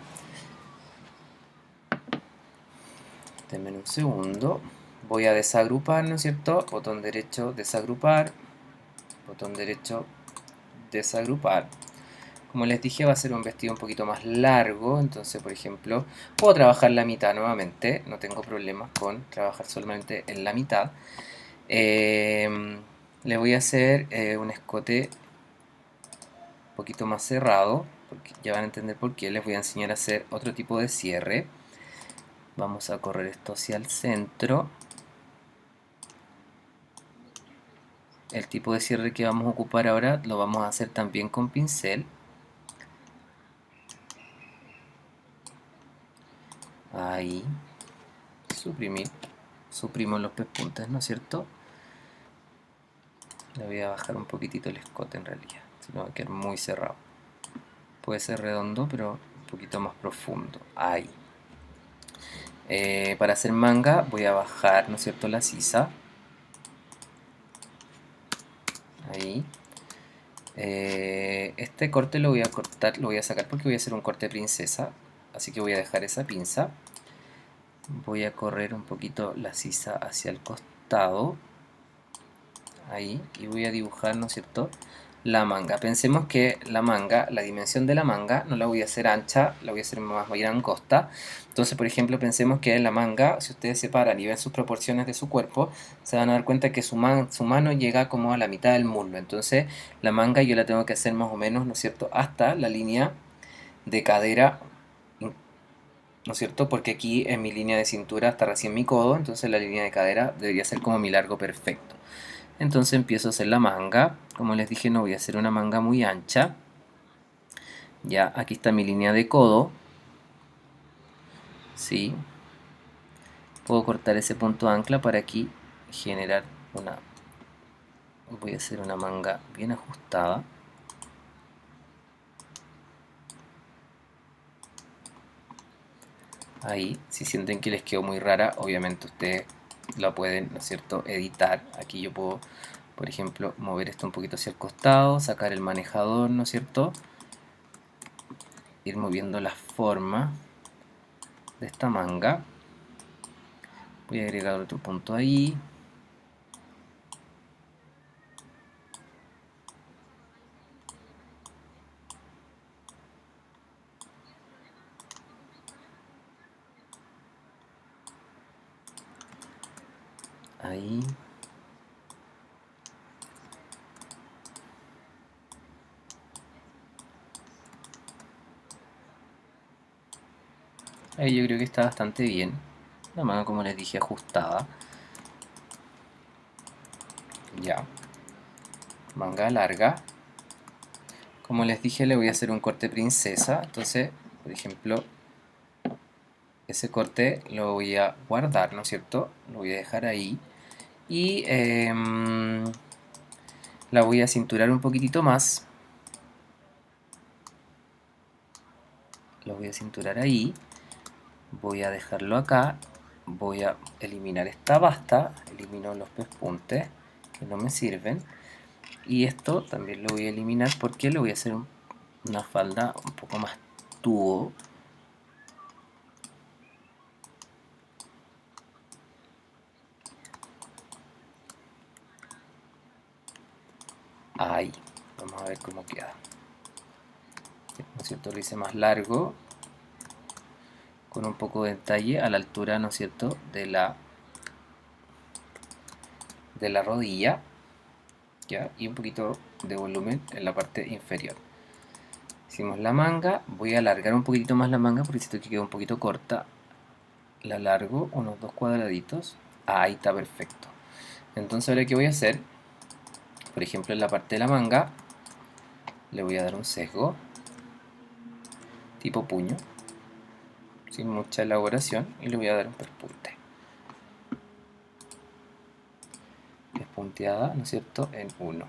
Denme un segundo. Voy a desagrupar, ¿no es cierto? Botón derecho, desagrupar. Botón derecho, desagrupar. Como les dije, va a ser un vestido un poquito más largo. Entonces, por ejemplo, puedo trabajar la mitad nuevamente. No tengo problemas con trabajar solamente en la mitad. Le voy a hacer un escote un poquito más cerrado, porque ya van a entender por qué. Les voy a enseñar a hacer otro tipo de cierre. Vamos a correr esto hacia el centro. El tipo de cierre que vamos a ocupar ahora lo vamos a hacer también con pincel. Ahí. Suprimir. Suprimo los pespuntes, ¿no es cierto? Le voy a bajar un poquitito el escote en realidad, si no va a quedar muy cerrado. Puede ser redondo, pero un poquito más profundo. Ahí. Para hacer manga voy a bajar, ¿no es cierto?, la sisa. Ahí. Este corte lo voy a cortar, lo voy a sacar porque voy a hacer un corte princesa. Así que voy a dejar esa pinza. Voy a correr un poquito la sisa hacia el costado. Ahí. Y voy a dibujar, ¿no es cierto?, la manga. Pensemos que la manga, la dimensión de la manga, no la voy a hacer ancha, la voy a hacer más bien angosta. Entonces, por ejemplo, pensemos que la manga, si ustedes separan y ven sus proporciones de su cuerpo, se van a dar cuenta que su mano llega como a la mitad del muslo. Entonces, la manga yo la tengo que hacer más o menos, ¿no es cierto?, hasta la línea de cadera, ¿no es cierto? Porque aquí en mi línea de cintura está recién mi codo, entonces la línea de cadera debería ser como mi largo perfecto. Entonces empiezo a hacer la manga. Como les dije, no voy a hacer una manga muy ancha. Ya, aquí está mi línea de codo. ¿Sí? Puedo cortar ese punto ancla para aquí generar una... Voy a hacer una manga bien ajustada. Ahí, si sienten que les quedó muy rara, obviamente ustedes la pueden, ¿no es cierto?, editar. Aquí yo puedo, por ejemplo, mover esto un poquito hacia el costado, sacar el manejador, ¿no es cierto?, ir moviendo la forma de esta manga. Voy a agregar otro punto ahí. Ahí. Ahí yo creo que está bastante bien. La manga, como les dije, ajustada. Ya. Manga larga. Como les dije, le voy a hacer un corte princesa. Entonces, por ejemplo, ese corte lo voy a guardar, ¿no es cierto? Lo voy a dejar ahí. Y la voy a cinturar un poquitito más. Lo voy a cinturar ahí. Voy a dejarlo acá. Voy a eliminar esta basta. Elimino los pespuntes que no me sirven. Y esto también lo voy a eliminar porque le voy a hacer una falda un poco más tubo. Ahí, vamos a ver cómo queda. ¿No es cierto? Lo hice más largo, con un poco de detalle a la altura, ¿no es cierto?, de la rodilla, ¿ya? Y un poquito de volumen en la parte inferior. Hicimos la manga, voy a alargar un poquitito más la manga porque siento que quedó un poquito corta. La alargo unos 2 cuadraditos. Ahí está perfecto. Entonces ahora, ¿qué voy a hacer? Por ejemplo, en la parte de la manga le voy a dar un sesgo tipo puño, sin mucha elaboración, y le voy a dar un pespunte. Pespunteada, ¿no es cierto?, en 1.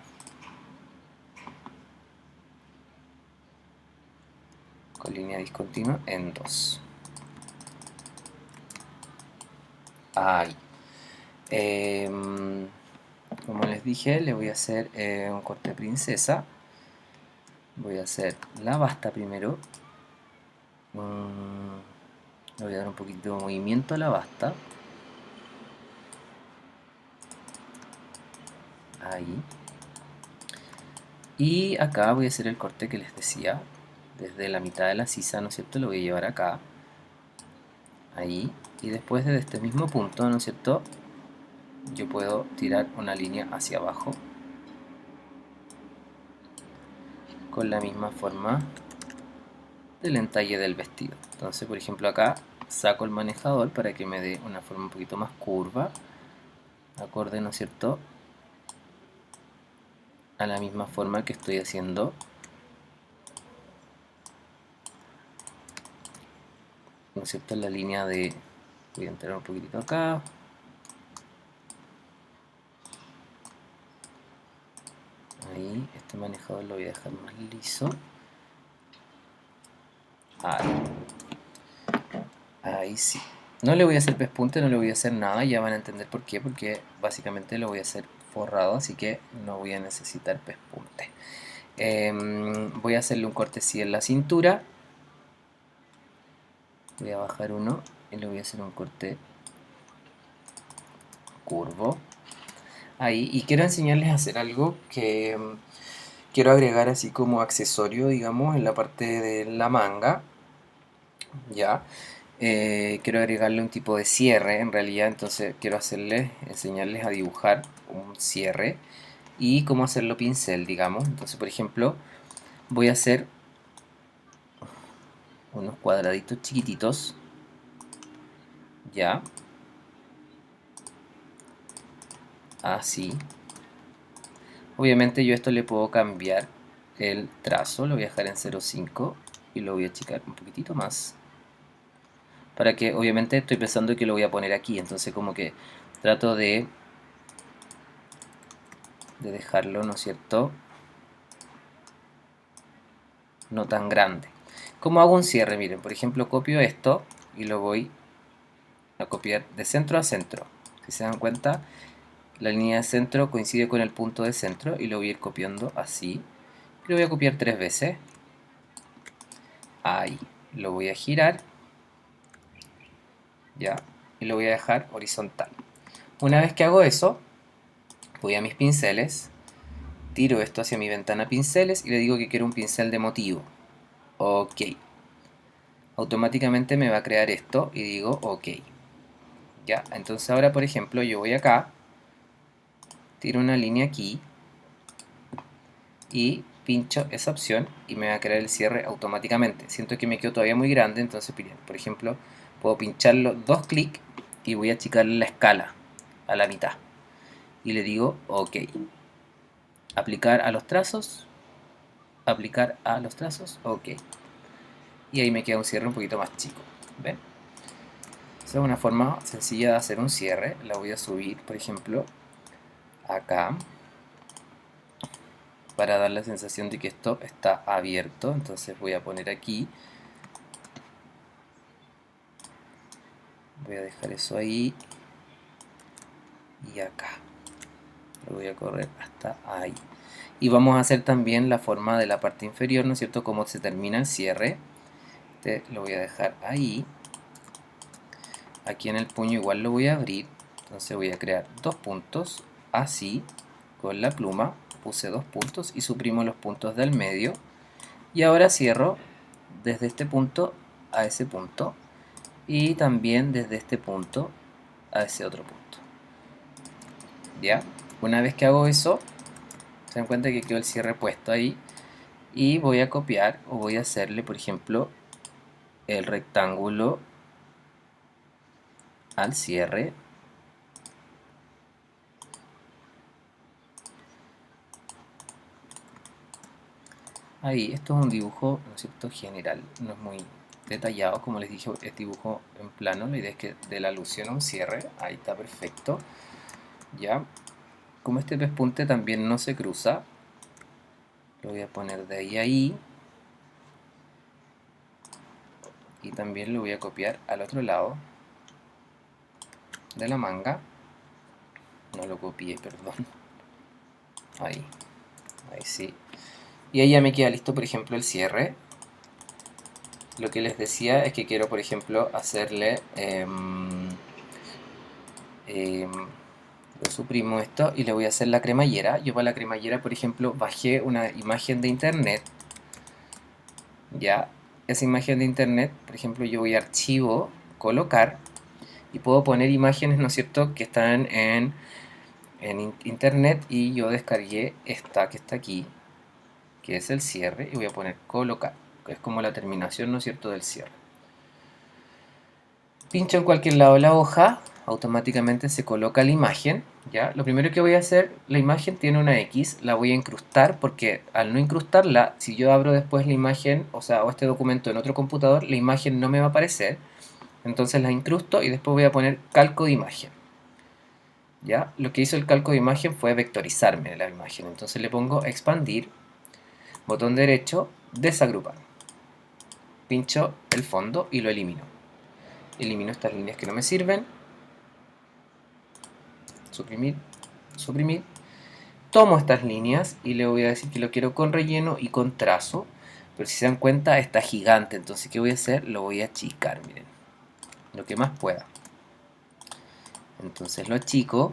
Con línea discontinua en 2. Ahí. Como les dije, le voy a hacer un corte princesa. Voy a hacer la basta primero. Le voy a dar un poquito de movimiento a la basta. Ahí. Y acá voy a hacer el corte que les decía. Desde la mitad de la sisa, ¿no es cierto?, lo voy a llevar acá. Ahí. Y después desde este mismo punto, ¿no es cierto?, yo puedo tirar una línea hacia abajo. Con la misma forma del entalle del vestido. Entonces, por ejemplo, acá saco el manejador para que me dé una forma un poquito más curva, acorde, ¿no es cierto?, a la misma forma que estoy haciendo, ¿no es cierto?, en la línea de... Voy a entrar un poquitito acá. Ahí, este manejador lo voy a dejar más liso. Ahí. Ahí sí. No le voy a hacer pespunte, no le voy a hacer nada, ya van a entender por qué, porque básicamente lo voy a hacer forrado, así que no voy a necesitar pespunte. Voy a hacerle un corte así en la cintura. Voy a bajar uno y le voy a hacer un corte curvo. Ahí, y quiero enseñarles a hacer algo quiero agregar así como accesorio, digamos, en la parte de la manga, ya. Quiero agregarle un tipo de cierre en realidad, entonces quiero enseñarles a dibujar un cierre y cómo hacerlo pincel, digamos. Entonces, por ejemplo, voy a hacer unos cuadraditos chiquititos, ya, así. Obviamente yo esto le puedo cambiar el trazo, lo voy a dejar en 0,5 y lo voy a achicar un poquitito más. Para que, obviamente estoy pensando que lo voy a poner aquí, entonces como que trato de dejarlo, ¿no es cierto?, no tan grande. ¿Cómo hago un cierre? Miren, por ejemplo, copio esto y lo voy a copiar de centro a centro. Si se dan cuenta, la línea de centro coincide con el punto de centro y lo voy a ir copiando así. Lo voy a copiar 3 veces. Ahí. Lo voy a girar. Ya. Y lo voy a dejar horizontal. Una vez que hago eso, voy a mis pinceles, tiro esto hacia mi ventana pinceles y le digo que quiero un pincel de motivo. Ok. Automáticamente me va a crear esto y digo ok. Ya, entonces ahora por ejemplo yo voy acá, tiro una línea aquí y pincho esa opción y me va a crear el cierre automáticamente. Siento que me quedó todavía muy grande, entonces por ejemplo puedo pincharlo 2 clics y voy a achicarle la escala a la mitad. Y le digo ok. Aplicar a los trazos, aplicar a los trazos, ok. Y ahí me queda un cierre un poquito más chico. ¿Ven? Esa es una forma sencilla de hacer un cierre. La voy a subir, por ejemplo, acá, para dar la sensación de que esto está abierto. Entonces voy a poner aquí, voy a dejar eso ahí y acá lo voy a correr hasta ahí. Y vamos a hacer también la forma de la parte inferior, ¿no es cierto?, cómo se termina el cierre. Lo voy a dejar ahí. Aquí en el puño igual lo voy a abrir, entonces voy a crear 2 puntos así. Con la pluma puse 2 puntos y suprimo los puntos del medio. Y ahora cierro desde este punto a ese punto y también desde este punto a ese otro punto. ¿Ya? Una vez que hago eso, se dan cuenta que quedó el cierre puesto ahí. Y voy a copiar o voy a hacerle, por ejemplo, el rectángulo al cierre. Ahí, esto es un dibujo, ¿no es cierto?, general, no es muy detallado, como les dije, es dibujo en plano, la idea es que dé la alusión a un cierre, ahí está perfecto. Ya, como este pespunte también no se cruza, lo voy a poner de ahí a ahí, y también lo voy a copiar al otro lado de la manga, no lo copié, perdón, ahí, ahí sí, y ahí ya me queda listo, por ejemplo, el cierre. Lo que les decía es que quiero, por ejemplo, hacerle lo suprimo esto y le voy a hacer la cremallera. Yo para la cremallera, por ejemplo, bajé una imagen de internet. Ya, esa imagen de internet, por ejemplo, yo voy a archivo, colocar y puedo poner imágenes, ¿no es cierto?, que están en internet, y yo descargué esta que está aquí, que es el cierre, y voy a poner colocar, que es como la terminación, ¿no es cierto?, del cierre. Pincho en cualquier lado de la hoja, automáticamente se coloca la imagen. ¿Ya? Lo primero que voy a hacer, la imagen tiene una X, la voy a incrustar porque al no incrustarla, si yo abro después la imagen, o sea, o este documento en otro computador, la imagen no me va a aparecer. Entonces la incrusto y después voy a poner calco de imagen. ¿Ya? Lo que hizo el calco de imagen fue vectorizarme la imagen. Entonces le pongo expandir, botón derecho, desagrupar. Pincho el fondo y lo elimino. Elimino estas líneas que no me sirven. Suprimir, suprimir. Tomo estas líneas y le voy a decir que lo quiero con relleno y con trazo. Pero si se dan cuenta está gigante. Entonces, ¿qué voy a hacer? Lo voy a achicar, miren. Lo que más pueda. Entonces lo achico.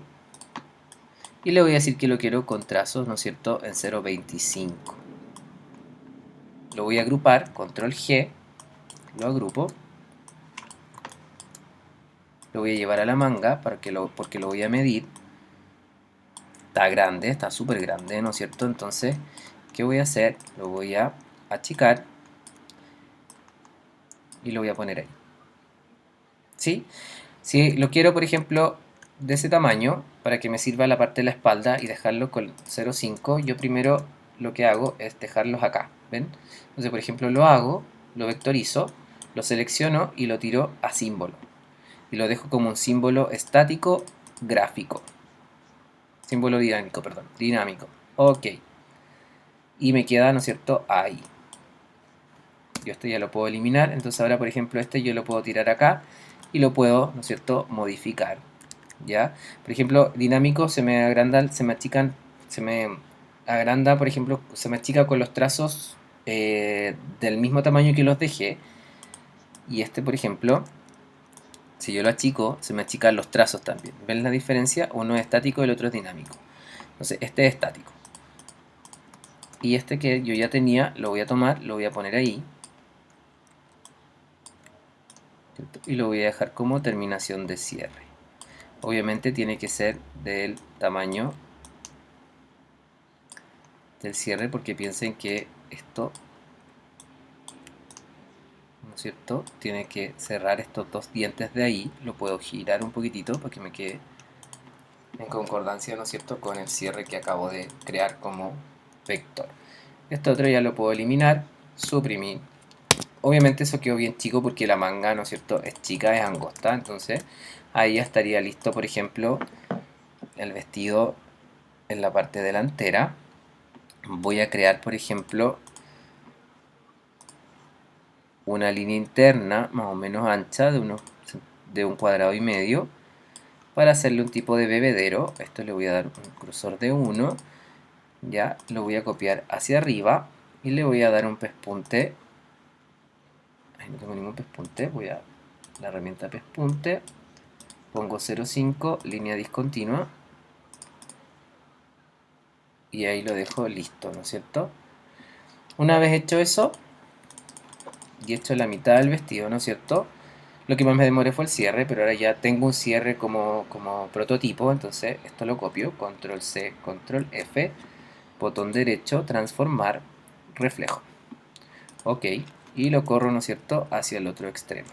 y le voy a decir que lo quiero con trazos, ¿no es cierto?, en 0.25. Lo voy a agrupar, control G, lo agrupo, lo voy a llevar a la manga porque lo voy a medir. Está grande, está súper grande, ¿no es cierto? Entonces, ¿qué voy a hacer? Lo voy a achicar y lo voy a poner ahí. ¿Sí? Si lo quiero, por ejemplo, de ese tamaño, para que me sirva la parte de la espalda y dejarlo con 0.5, yo primero lo que hago es dejarlos acá, ¿ven? Entonces, por ejemplo, lo hago, lo vectorizo, lo selecciono y lo tiro a símbolo. Y lo dejo como un símbolo estático gráfico. Símbolo dinámico, perdón, dinámico. Ok. Y me queda, ¿no es cierto?, ahí. Yo esto ya lo puedo eliminar, entonces ahora, por ejemplo, este yo lo puedo tirar acá y lo puedo, ¿no es cierto?, modificar. ¿Ya? Por ejemplo, dinámico se me agranda, se me achican, se me agranda, por ejemplo, se me achica con los trazos del mismo tamaño que los dejé. Y este, por ejemplo, si yo lo achico, se me achican los trazos también. ¿Ven la diferencia? Uno es estático y el otro es dinámico. Entonces, este es estático. Y este que yo ya tenía, lo voy a tomar, lo voy a poner ahí. Y lo voy a dejar como terminación de cierre. Obviamente tiene que ser del tamaño del cierre porque piensen que esto, ¿no es cierto?, tiene que cerrar estos dos dientes de ahí. Lo puedo girar un poquitito para que me quede en concordancia, ¿no es cierto?, con el cierre que acabo de crear como vector. Este otro ya lo puedo eliminar, suprimir. Obviamente eso quedó bien chico porque la manga, ¿no es cierto?, es chica, es angosta. Entonces ahí ya estaría listo, por ejemplo, el vestido en la parte delantera. Voy a crear, por ejemplo, una línea interna más o menos ancha de un cuadrado y medio para hacerle un tipo de bebedero. Esto le voy a dar un grosor de 1, ya lo voy a copiar hacia arriba y le voy a dar un pespunte. Ahí no tengo ningún pespunte, voy a la herramienta pespunte, pongo 0.5, línea discontinua y ahí lo dejo listo, ¿no es cierto? Una vez hecho eso y hecho la mitad del vestido, ¿no es cierto?, lo que más me demoré fue el cierre, pero ahora ya tengo un cierre como prototipo, entonces esto lo copio, control C, control F, botón derecho, transformar, reflejo. Ok, y lo corro, ¿no es cierto?, hacia el otro extremo.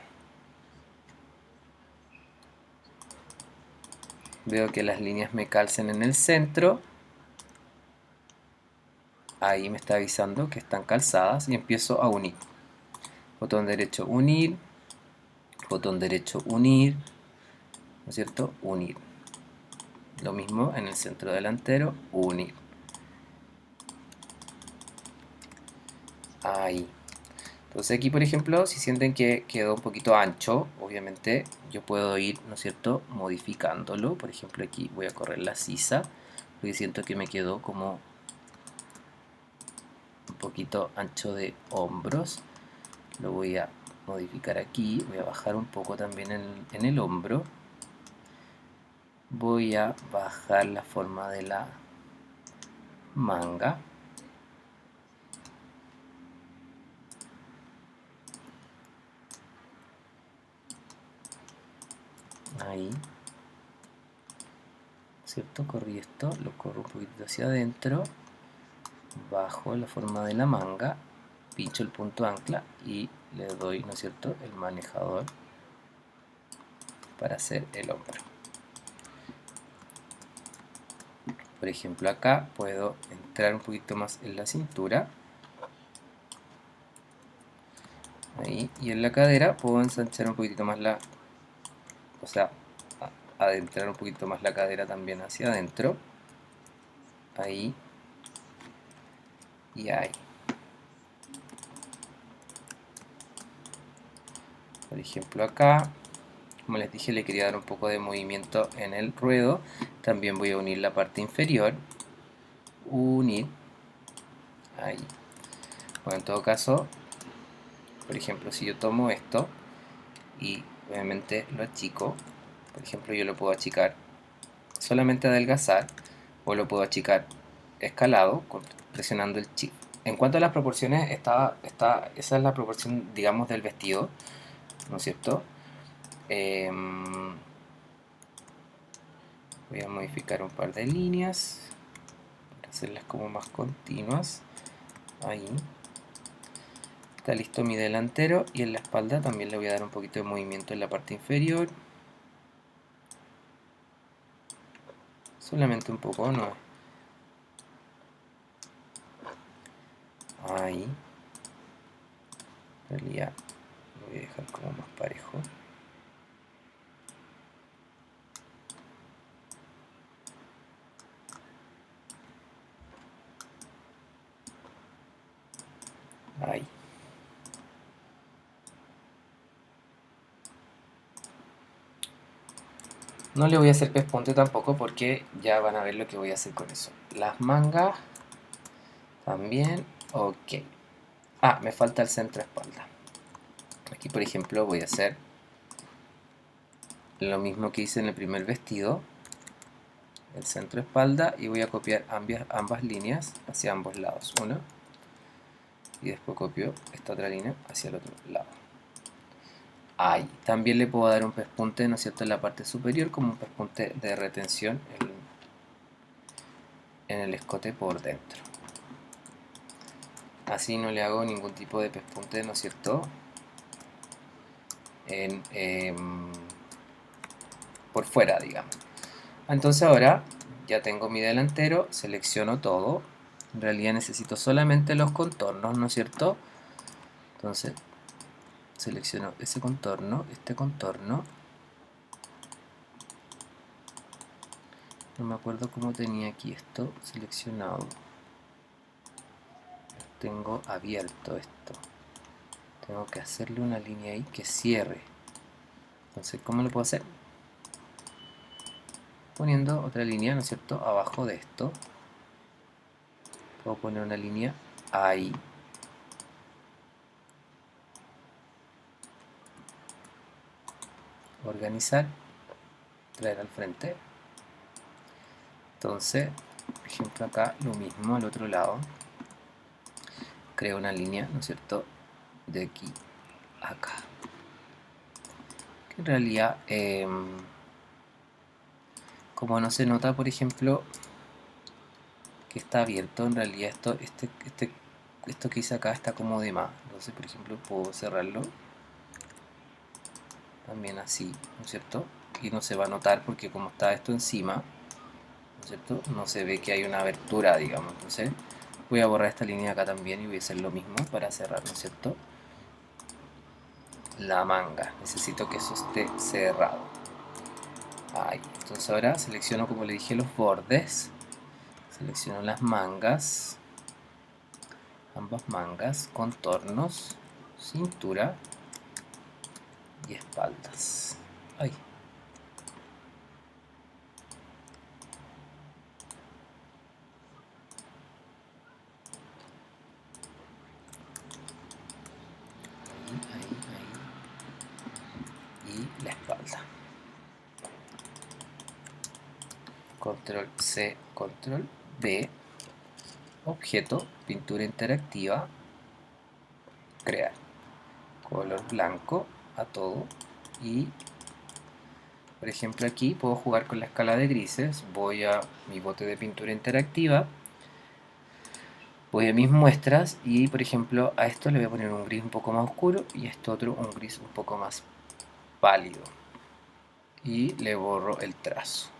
Veo que las líneas me calcen en el centro. Ahí me está avisando que están calzadas y empiezo a unir. Botón derecho, unir. Botón derecho, unir. ¿No es cierto? Unir. Lo mismo en el centro delantero, unir. Ahí. Entonces aquí, por ejemplo, si sienten que quedó un poquito ancho, obviamente yo puedo ir, ¿no es cierto?, modificándolo. Por ejemplo, aquí voy a correr la sisa, porque siento que me quedó como un poquito ancho de hombros. Lo voy a modificar aquí, voy a bajar un poco también en el hombro. Voy a bajar la forma de la manga. Ahí. ¿Cierto? Corrí esto, lo corro un poquito hacia adentro. Bajo la forma de la manga. Pincho el punto ancla y le doy, ¿no es cierto?, el manejador para hacer el hombro. Por ejemplo, acá puedo entrar un poquito más en la cintura. Ahí, y en la cadera puedo ensanchar un poquito más o sea, adentrar un poquito más la cadera también hacia adentro. Ahí y ahí. Por ejemplo, acá, como les dije, le quería dar un poco de movimiento en el ruedo. También voy a unir la parte inferior. Unir. Ahí. Bueno, en todo caso, por ejemplo, si yo tomo esto y obviamente lo achico, por ejemplo, yo lo puedo achicar, solamente adelgazar, o lo puedo achicar escalado presionando el Shift. En cuanto a las proporciones, esa es la proporción, digamos, del vestido, ¿no es cierto? Voy a modificar un par de líneas para hacerlas como más continuas. Ahí. Está listo mi delantero, y en la espalda también le voy a dar un poquito de movimiento en la parte inferior. Solamente un poco, no. Ahí. En realidad lo voy a dejar como más parejo. Ahí. No le voy a hacer pespunte tampoco, porque ya van a ver lo que voy a hacer con eso. Las mangas también. Ok. Ah, me falta el centro espalda. Aquí, por ejemplo, voy a hacer lo mismo que hice en el primer vestido, el centro espalda, y voy a copiar ambas líneas hacia ambos lados. Una, y después copio esta otra línea hacia el otro lado. Ahí. También le puedo dar un pespunte, ¿no es cierto?, en la parte superior, como un pespunte de retención en el escote por dentro. Así no le hago ningún tipo de pespunte, ¿no es cierto?, por fuera, digamos. Entonces ahora ya tengo mi delantero, selecciono todo. En realidad necesito solamente los contornos, ¿no es cierto? Entonces selecciono ese contorno, este contorno. No me acuerdo cómo tenía aquí esto seleccionado. Tengo abierto esto. Tengo que hacerle una línea ahí que cierre. Entonces, ¿cómo lo puedo hacer? Poniendo otra línea, ¿no es cierto?, abajo de esto. Puedo poner una línea ahí. Organizar, traer al frente. Entonces, por ejemplo, acá lo mismo al otro lado. Creo una línea, ¿no es cierto?, de aquí a acá. Que en realidad, como no se nota, por ejemplo, que está abierto, en realidad esto que hice acá está como de más. Entonces, por ejemplo, puedo cerrarlo también así, ¿no es cierto? Y no se va a notar porque como está esto encima, ¿no es cierto?, no se ve que hay una abertura, digamos. Entonces voy a borrar esta línea acá también y voy a hacer lo mismo para cerrar, ¿no es cierto?, la manga. Necesito que eso esté cerrado. Ahí. Entonces ahora selecciono, como le dije, los bordes. Selecciono las mangas, ambas mangas, contornos, cintura y espaldas. Ahí. Y la espalda. Control C, Control V, objeto, pintura interactiva, crear, color blanco a todo. Y por ejemplo aquí puedo jugar con la escala de grises. Voy a mi bote de pintura interactiva, voy a mis muestras y por ejemplo a esto le voy a poner un gris un poco más oscuro y a esto otro un gris un poco más pálido, y le borro el trazo,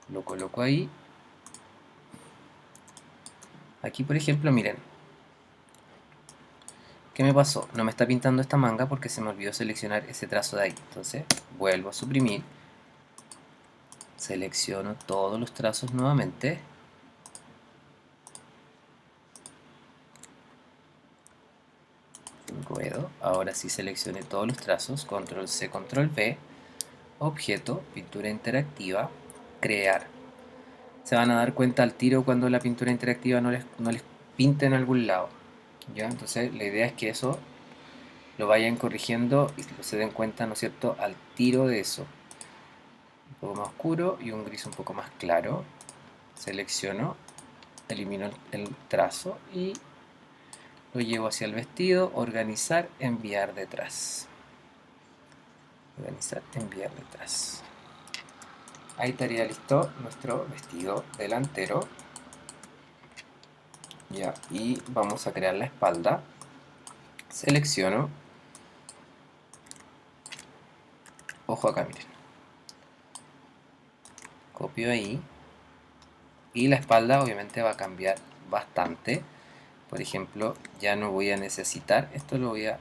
lo coloco ahí. Aquí por ejemplo, miren, ¿qué me pasó? No me está pintando esta manga porque se me olvidó seleccionar ese trazo de ahí. Entonces vuelvo a suprimir, selecciono todos los trazos nuevamente, ruedo, ahora sí seleccioné todos los trazos, control C, control V, objeto, pintura interactiva, crear. Se van a dar cuenta al tiro cuando la pintura interactiva no les pinte en algún lado, ¿ya? Entonces la idea es que eso lo vayan corrigiendo y se den cuenta, ¿no es cierto?, al tiro de eso. poco más oscuro y un gris un poco más claro. Selecciono, elimino el trazo y lo llevo hacia el vestido, organizar, enviar detrás. Organizar, enviar detrás. Ahí estaría listo nuestro vestido delantero. Ya, y vamos a crear la espalda. Selecciono. Ojo acá, miren. Copio ahí. Y la espalda obviamente va a cambiar bastante. Por ejemplo, ya no voy a necesitar, esto lo voy a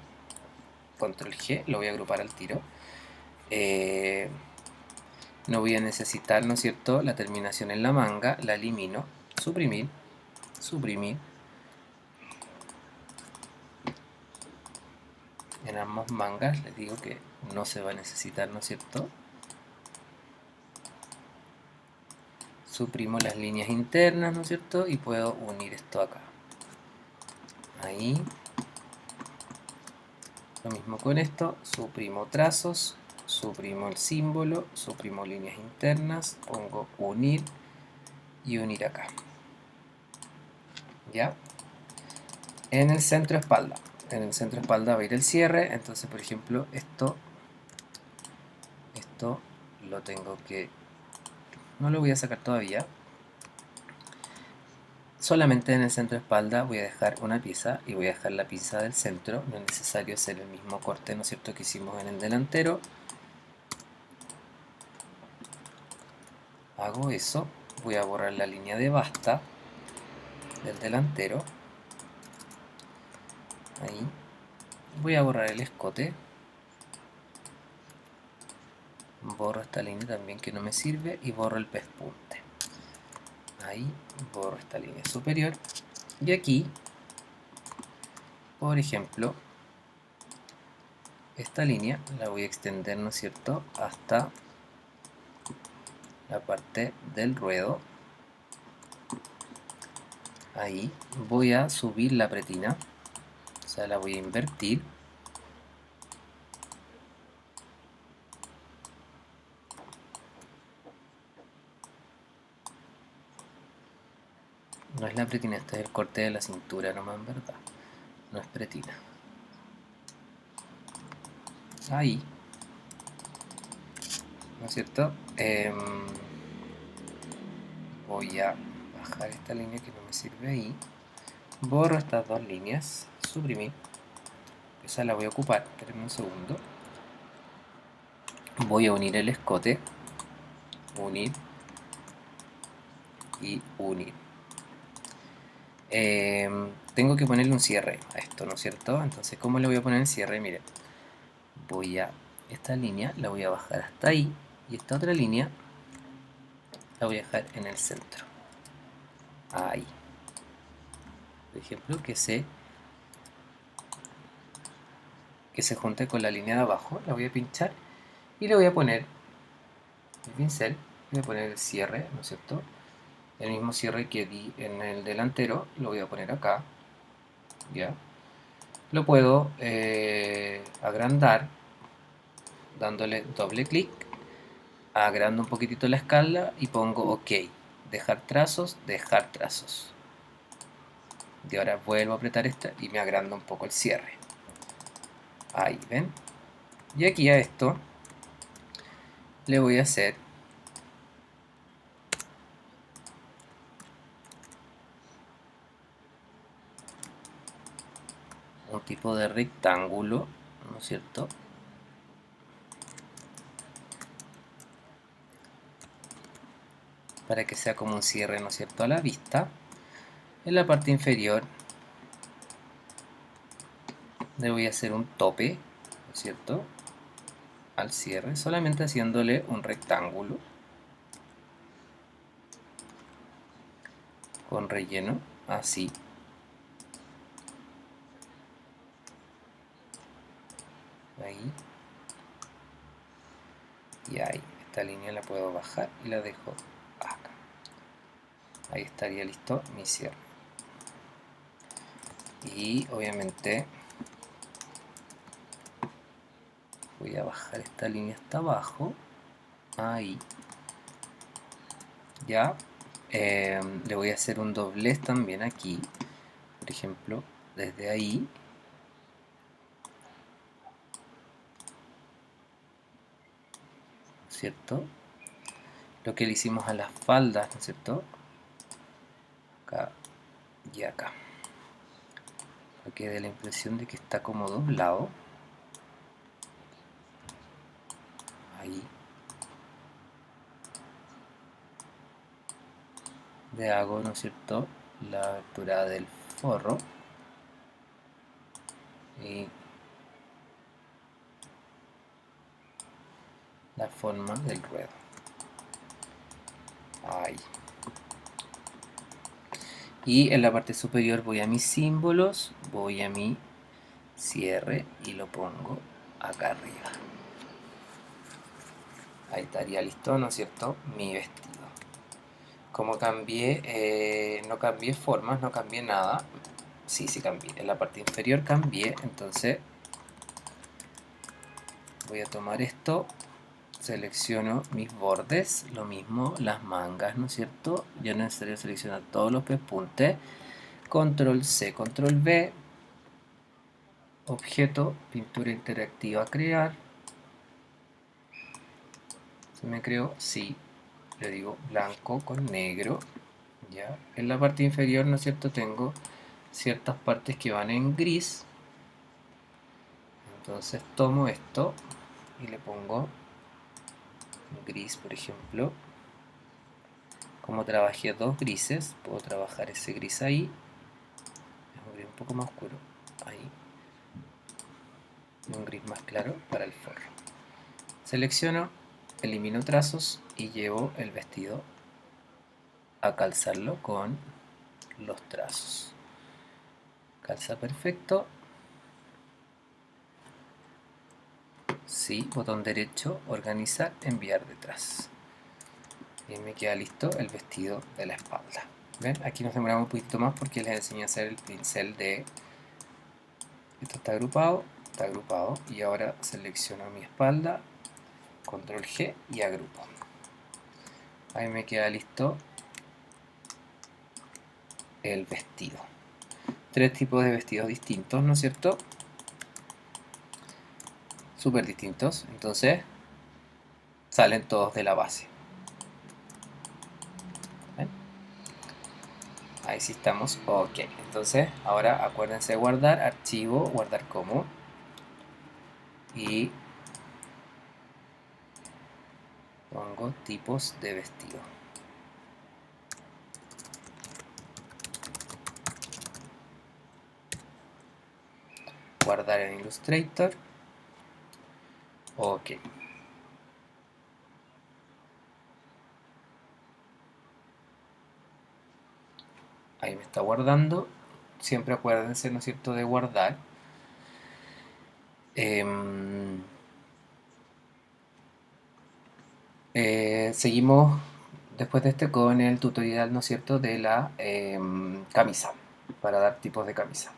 control G, lo voy a agrupar al tiro. No voy a necesitar, ¿no es cierto?, la terminación en la manga, la elimino, suprimir, suprimir. En ambas mangas les digo que no se va a necesitar, ¿no es cierto? Suprimo las líneas internas, ¿no es cierto? Y puedo unir esto acá. Ahí. Lo mismo con esto, suprimo trazos, suprimo el símbolo, suprimo líneas internas, pongo unir y unir acá. ¿Ya? En el centro espalda. En el centro espalda va a ir el cierre, entonces por ejemplo esto lo tengo que... no lo voy a sacar todavía. Solamente en el centro espalda voy a dejar una pieza y voy a dejar la pinza del centro. No es necesario hacer el mismo corte, ¿no es cierto?, que hicimos en el delantero. Hago eso, voy a borrar la línea de basta del delantero. Ahí. Voy a borrar el escote. Borro esta línea también que no me sirve y borro el pespunte. Ahí borro esta línea superior. Y aquí, por ejemplo, esta línea la voy a extender, ¿no es cierto?, hasta la parte del ruedo. Ahí voy a subir la pretina, o sea, la voy a invertir. No es la pretina, este es el corte de la cintura nomás, en verdad. No es pretina. Ahí, ¿no es cierto? Voy a bajar esta línea que no me sirve ahí. Borro estas dos líneas, suprimir. Esa la voy a ocupar, espérenme un segundo. Voy a unir el escote, unir y unir. Tengo que ponerle un cierre a esto, ¿no es cierto? Entonces, ¿cómo le voy a poner el cierre? Miren, esta línea la voy a bajar hasta ahí y esta otra línea la voy a dejar en el centro. Ahí. Por ejemplo, que se junte con la línea de abajo. La voy a pinchar y le voy a poner el pincel, voy a poner el cierre, ¿no es cierto? El mismo cierre que di en el delantero lo voy a poner acá. ¿Ya? Lo puedo agrandar dándole doble clic, agrando un poquitito la escala y pongo OK, dejar trazos, dejar trazos. Y ahora vuelvo a apretar esta y me agranda un poco el cierre. Ahí, ¿ven? Y aquí a esto le voy a hacer un tipo de rectángulo, ¿no es cierto? Para que sea como un cierre, ¿no es cierto?, a la vista. En la parte inferior le voy a hacer un tope, ¿no es cierto?, al cierre, solamente haciéndole un rectángulo con relleno, así. Ahí. Y ahí. Esta línea la puedo bajar y la dejo acá. Ahí estaría listo mi cierre. Y obviamente voy a bajar esta línea hasta abajo. Ahí. ¿ya? Le voy a hacer un doblez también aquí, por ejemplo, desde ahí, ¿cierto? Lo que le hicimos a las faldas, ¿no es cierto? Acá y acá, para que dé la impresión de que está como doblado. Ahí. Le hago, ¿no es cierto?, la abertura del forro y la forma del ruedo. Ahí. Y en la parte superior voy a mis símbolos, voy a mi cierre y lo pongo acá arriba. Ahí estaría listo, ¿no es cierto?, mi vestido. Como cambié, no cambié formas, no cambié nada. Sí, sí cambié. En la parte inferior cambié, entonces voy a tomar esto, selecciono mis bordes, lo mismo las mangas, ¿no es cierto? Ya no es necesario seleccionar todos los pespuntes. Control C, Control V, objeto, pintura interactiva, crear. ¿Se me creó? Sí. Le digo blanco con negro. ¿Ya? En la parte inferior, ¿no es cierto?, tengo ciertas partes que van en gris. Entonces tomo esto y le pongo gris, por ejemplo. Como trabajé dos grises, puedo trabajar ese gris ahí. Un poco más oscuro ahí. Y un gris más claro para el forro. Selecciono, elimino trazos y llevo el vestido a calzarlo con los trazos. Calza perfecto. Sí, botón derecho, organizar, enviar detrás. Y me queda listo el vestido de la espalda. ¿Ven? Aquí nos demoramos un poquito más porque les enseñé a hacer el pincel de... Esto está agrupado, y ahora selecciono mi espalda, control G y agrupo. Ahí me queda listo el vestido. Tres tipos de vestidos distintos, ¿no es cierto? Súper distintos, entonces salen todos de la base. ¿Ven? Ahí sí estamos, ok. Entonces ahora acuérdense de guardar, archivo, guardar como, y pongo tipos de vestido. Guardar en Illustrator, ok. Ahí me está guardando. Siempre acuérdense, ¿no es cierto?, de guardar. Seguimos después de este con el tutorial, ¿no es cierto?, de la camisa, para dar tipos de camisa.